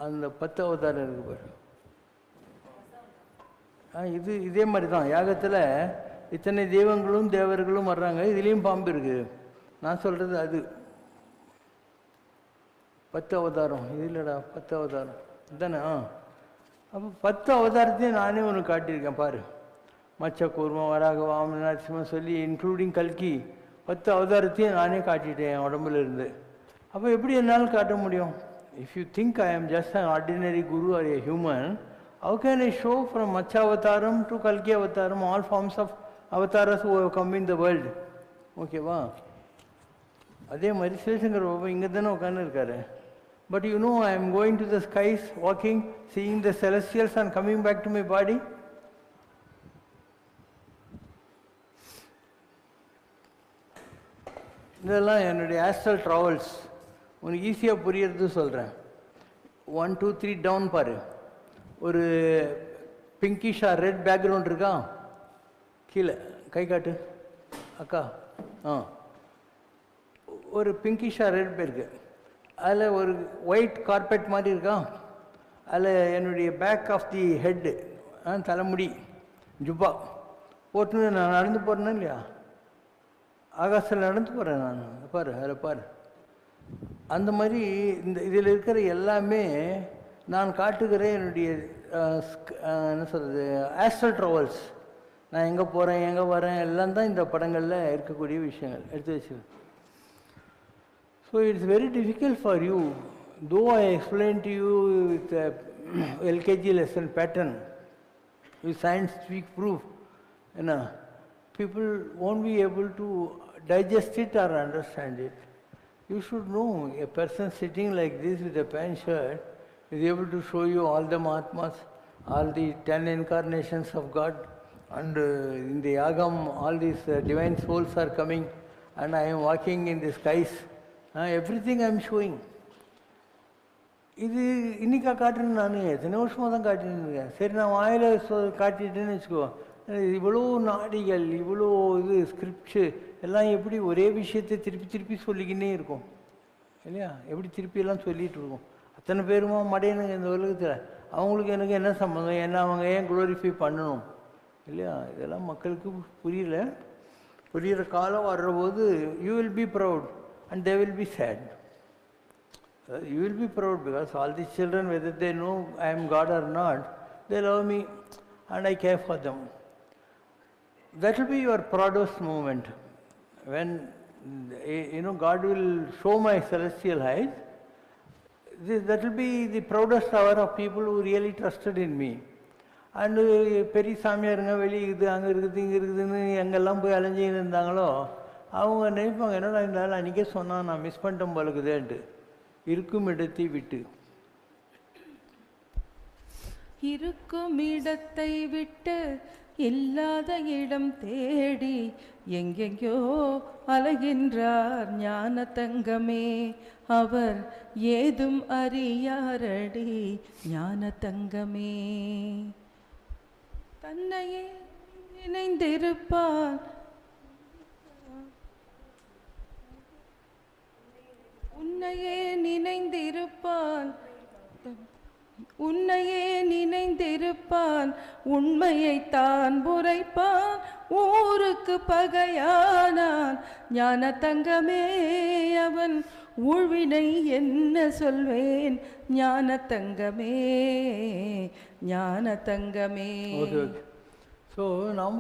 அந்த 10 அவதாரம் இருக்கு பாரு. இது இதே மாதிரி தான் யாகத்தில் இத்தனை தெய்வங்களும் தேவர்களும் வர்றாங்க. இதுலேயும் பாம்பு இருக்குது. நான் சொல்கிறது அது 10 அவதாரம். இது இல்லைடா, 10 அவதாரம் தானே. அப்போ 10 அவதாரத்தையும் நானே ஒன்று காட்டியிருக்கேன் பாரு. மச்ச கூர்மம், வராக, வாமன, நரசிம்மன் சொல்லி இன்க்ளூடிங் கல்கி 10 அவதாரத்தையும் நானே காட்டிட்டேன் என் உடம்புல இருந்து. அப்போ எப்படி என்னால் காட்ட முடியும்? If you think I am just an ordinary guru or a human, how can I show from Macha Avataram to Kalki Avataram all forms of avatars who have come in the world? ஓகேவா? அதே மாதிரி சிவசங்கர் பாபா இங்கே தானே உட்காந்து இருக்காரு. But you know I am going to the skies, walking, seeing the celestials and coming back to my body. இதெல்லாம் என்னுடைய astral travels. உனக்கு ஈஸியாக புரியறது சொல்கிறேன். 1 2 3 டவுன் பாரு. ஒரு பிங்கிஷா ரெட் பேக்ரவுண்ட் இருக்கா, கீழே கை காட்டு அக்கா. ஒரு பிங்கிஷா ரெட் இருக்கு. அதில் ஒரு ஒயிட் கார்பெட் மாதிரி இருக்கா. அதில் என்னுடைய பேக் ஆஃப் தி ஹெட்டு, தலைமுடி, ஜுப்பா போட்டுன்னு நான் நடந்து போகிறேன்னா இல்லையா, ஆகாசத்தில் நடந்து போகிறேன் நான். பாரு, அதில் பாரு. அந்த மாதிரி இந்த இதில் இருக்கிற எல்லாமே நான் காட்டுகிறேன் என்னுடைய என்ன சொல்கிறது, ஆஸ்ட்ரல் ட்ராவல்ஸ். நான் எங்கே போகிறேன், எங்கே வரேன், எல்லாம் தான் இந்த படங்களில் இருக்கக்கூடிய விஷயங்கள் எடுத்து வச்சுருக்கேன். So it's very difficult for you, though I explain to you with LKG lesson pattern, with scientific proof. என்ன, people won't be able to digest it or understand it. You should know, a person sitting like this with a pant shirt is able to show you all the Mahatmas, all the 10 incarnations of God, and in the Yagam all these divine souls are coming, and I am walking in the skies. Everything I am showing. இது இன்னைக்கா காட்டுறேன்னு நான் எத்தனை வருஷமாக தான் காட்டின்னு இருக்கேன். சரி, நான் வாயில் காட்டிட்டேன்னு வச்சுக்கோ, இவ்வளோ நாடிகள், இவ்வளோ இது ஸ்கிரிப்ட்ஸு எல்லாம் எப்படி ஒரே விஷயத்தை திருப்பி திருப்பி சொல்லிக்கின்னே இருக்கும் இல்லையா? எப்படி திருப்பியெல்லாம் சொல்லிகிட்டு இருக்கோம். அத்தனை பேருமா மடையனுங்க இந்த உலகத்தில். அவங்களுக்கு எனக்கு என்ன சம்மந்தம், என்ன அவங்க ஏன் க்ளோரிஃபை பண்ணணும் இல்லையா? இதெல்லாம் மக்களுக்கு புரியல. புரிகிற காலம் வர்றபோது you will be proud and they will be sad. You will be proud because all these children, whether they know I am God or not, they love me and I care for them. That will be your proudest moment. When God will show my celestial height, that will be the proudest hour of people who really trusted in me. And பெரிய சாமியாருங்க வெளியே இருக்குது, அங்கே இருக்குது, இங்கே இருக்குதுன்னு எங்கெல்லாம் போய் அலைஞ்சின்னு இருந்தாங்களோ அவங்க நினைப்பாங்க, என்னடா இருந்தாலும் அன்றைக்கே சொன்னால் நான் மிஸ் பண்ணிட்டேன் போலுக்குதேன்ட்டு. இருக்கும் இடத்தை விட்டு இருக்கும் இடத்தை விட்டு இல்லாத இடம் தேடி எங்கெங்கோ அலைகின்றார் ஞான தங்கமே. அவர் ஏதும் அறியாரடி ஞான தங்கமே. தன்னையே நினைந்திருப்பார், உன்னையே நினைந்திருப்பான், உன்னையே நினைந்திருப்பான், உண்மையைத்தான் உரைப்பான், ஊருக்கு பகையானான் ஞான தங்கமே. அவன் ஊழ்வினை என்ன சொல்வேன் ஞான தங்கமே, ஞான தங்கமே. ஸோ நம்ம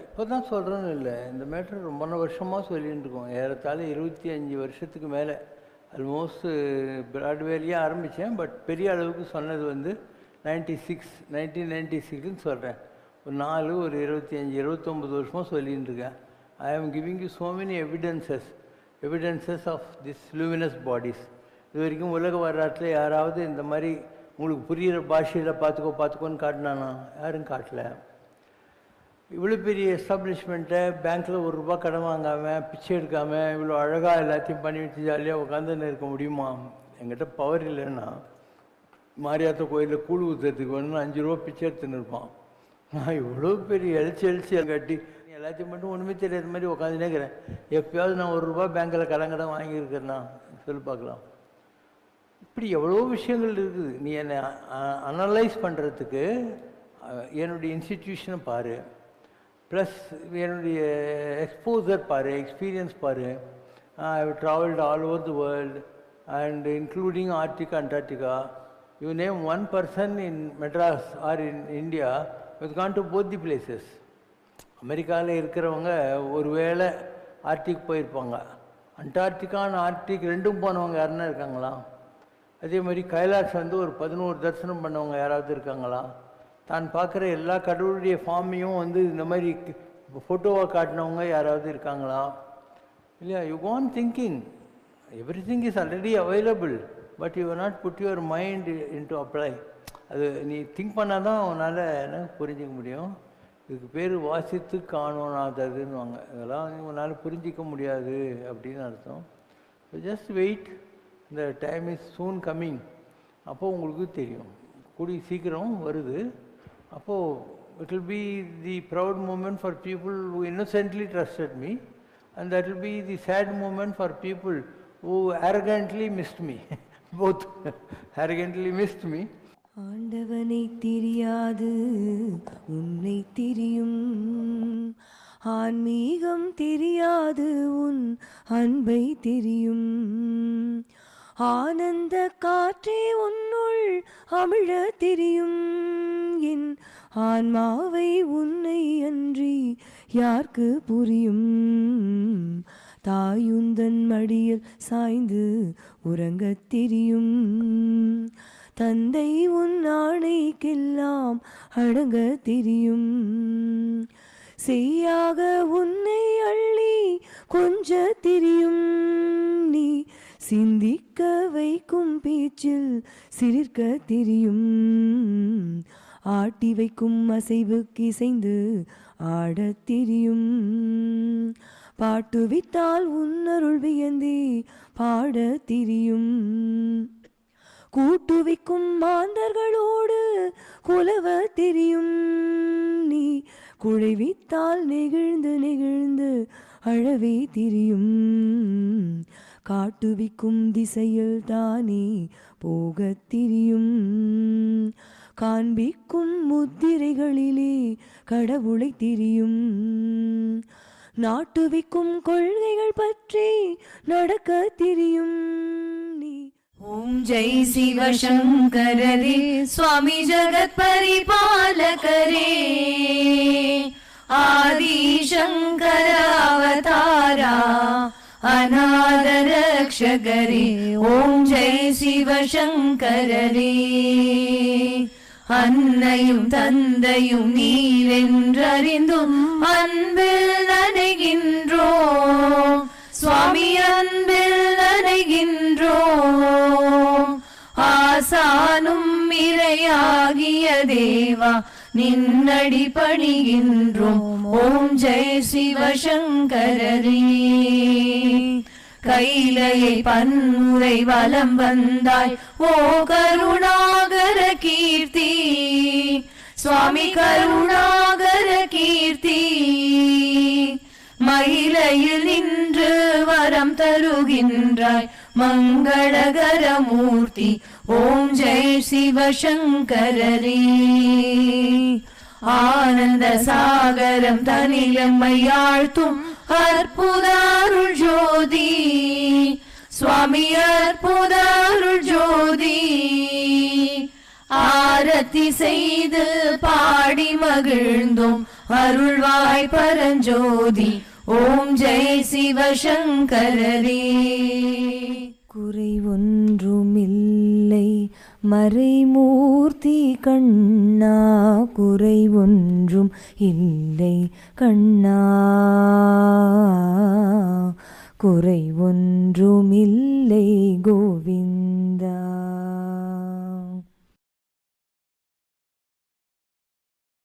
இப்போ தான் சொல்கிறோன்னு இல்லை, இந்த மேட்ரு ரொம்ப வருஷமாக சொல்லிகிட்டு இருக்கோம். ஏறத்தாழ 25 வருஷத்துக்கு மேலே. ஆல்மோஸ்ட் பிராட்வேலையே ஆரம்பித்தேன், பட் பெரிய அளவுக்கு சொன்னது வந்து 1996ன்னு சொல்கிறேன். ஒரு 25-29 வருஷமாக சொல்லிகிட்டு இருக்கேன். I am giving you so many evidences of this luminous bodies. இது வரைக்கும் உலக வரலாற்றில் யாராவது இந்த மாதிரி உங்களுக்கு புரிகிற பாஷையில் பார்த்துக்கோன்னு காட்டினானா? யாரும் காட்டலை. இவ்வளோ பெரிய எஸ்டாப்ளிஷ்மெண்ட்டை பேங்க்கில் ₹1 கடன் வாங்காமல், பிச்சை எடுக்காமல், இவ்வளோ அழகாக எல்லாத்தையும் பண்ணி வச்சு ஜாலியாக உட்காந்துன்னு இருக்க முடியுமா? என்கிட்ட பவர் இல்லைன்னா மாரியாத்த கோயிலில் கூழ் ஊற்றுறதுக்கு வந்து ₹5 பிச்சை எடுத்துன்னு இருப்பான். நான் இவ்வளோ பெரிய எழுச்சி கட்டி எல்லாத்தையும் மட்டும் ஒன்றுமே தெரியாத மாதிரி உட்காந்துனே இருக்கிறேன். எப்போயாவது நான் ₹1 பேங்க்கில் கடன் வாங்கியிருக்கிறேன்னா சொல்லி பார்க்கலாம். இப்படி எவ்வளோ விஷயங்கள் இருக்குது. நீ என்னை அனலைஸ் பண்ணுறதுக்கு என்னுடைய இன்ஸ்டிடியூஷனை பாரு, ப்ளஸ் என்னுடைய எக்ஸ்போசர் பாரு, எக்ஸ்பீரியன்ஸ் பாரு. I have travelled all over the world and including Arctica, Antarctica. You name one person in Madras or in India with gone to both the places. அமெரிக்காவில் இருக்கிறவங்க ஒருவேளை ஆர்டிக் போயிருப்பாங்க. அண்டார்டிகான்னு ஆர்டிக் ரெண்டும் போனவங்க யாருன்னா இருக்காங்களா? அதே மாதிரி கைலாஷ் வந்து ஒரு 11 தரிசனம் பண்ணவங்க யாராவது இருக்காங்களா? தான் பார்க்குற எல்லா கடவுளுடைய ஃபார்மையும் வந்து இந்த மாதிரி ஃபோட்டோவாக காட்டினவங்க யாராவது இருக்காங்களா? இல்லையா? You go on thinking. Everything is already available, but you not put your mind in to apply. அது நீ திங்க் பண்ணால் தான் உன்னால் என்ன புரிஞ்சிக்க முடியும். இதுக்கு பேர் வாசித்து காணோனாததுன்னுவாங்க. இதெல்லாம் உன்னால் புரிஞ்சிக்க முடியாது அப்படின்னு அர்த்தம். ஸோ ஜஸ்ட் வெயிட், இந்த டைம் இஸ் சூன் கம்மிங். அப்போது உங்களுக்கு தெரியும், கூடி சீக்கிரம் வருது. அப்போது it will be the proud moment for people who innocently trusted me, and that will be the sad moment for people who arrogantly missed me. both arrogantly missed me. ஆண்டவனை தெரியாது உன்னை தெரியும், ஆன்மீகம் தெரியாது உன் அன்பை தெரியும், ஆனந்த காற்றே உன்னுள் அமிழ தெரியும், என் ஆன்மாவை உன்னை அன்றி யாருக்கு புரியும், தாயுந்தன் மடியில் சாய்ந்து உறங்கத் தெரியும், தந்தை உன் ஆணைக்கெல்லாம் அடங்க தெரியும், செய்யாக உன்னை அள்ளி கொஞ்ச தெரியும், நீ சிந்திக்க வைக்கும் பேச்சில் சிரிக்க தெரியும், ஆட்டி வைக்கும் அசைவுக்கு இசைந்து ஆடத் தெரியும், பாட்டுவித்தால் உன்னருள் வியந்தே பாடத் தெரியும், கூட்டுவிக்கும் மாந்தர்களோடு குலவ தெரியும், நீ குழைவித்தால் நெகிழ்ந்து நெகிழ்ந்து அழவே திரியும். காட்டுவிக்கும் திசையில் தானே போகத் திரியும். காண்பிக்கும் முத்திரைகளிலே கடவுளை திரியும். நாட்டுவிக்கும் கொள்கைகள் பற்றி நடக்க திரியும். நீ ஓம் ஜெய் சிவசங்கரரே சுவாமி ஜகத் பரிபாலகரே ஆதி சங்கர அவதாரா அநாத ரக்ஷகரே. ஓம் ஜெய் சிவசங்கரரே. அன்னையும் தந்தையும் நீரென்றறிந்தும் அன்பில் நனைகின்றோம் சுவாமி, அன்பில் நனைகின்றோம். ஆசானும் இறையாகிய தேவா நின்னடி பணிகின்றோம். ஓம் ஜெய் சிவசங்கரரே. கைலையை பன்முறை வலம் வந்தாய் ஓ கருணாகர கீர்த்தி சுவாமி, கருணாகர கீர்த்தி. மயிலையில் நின்று வரம் தருகின்றாய் மங்களகர மூர்த்தி. ஓம் ஜெய் சிவசங்கரரே. ஆனந்த சாகரம் தனிலம்மையாழ்த்தும் அற்புத அருள் ஜோதி சுவாமி, அற்புத அருள் ஜோதி. ஆரத்தி செய்து பாடி மகிழ்ந்தோம் அருள்வாய் பரஞ்சோதி. ஓம் ஜெய் சிவசங்கரரே. குறை ஒன்றுமில்லை மறைமூர்த்தி கண்ணா, குறை ஒன்றும் இல்லை கண்ணா, குறை ஒன்றுமில்லை கோவிந்தா.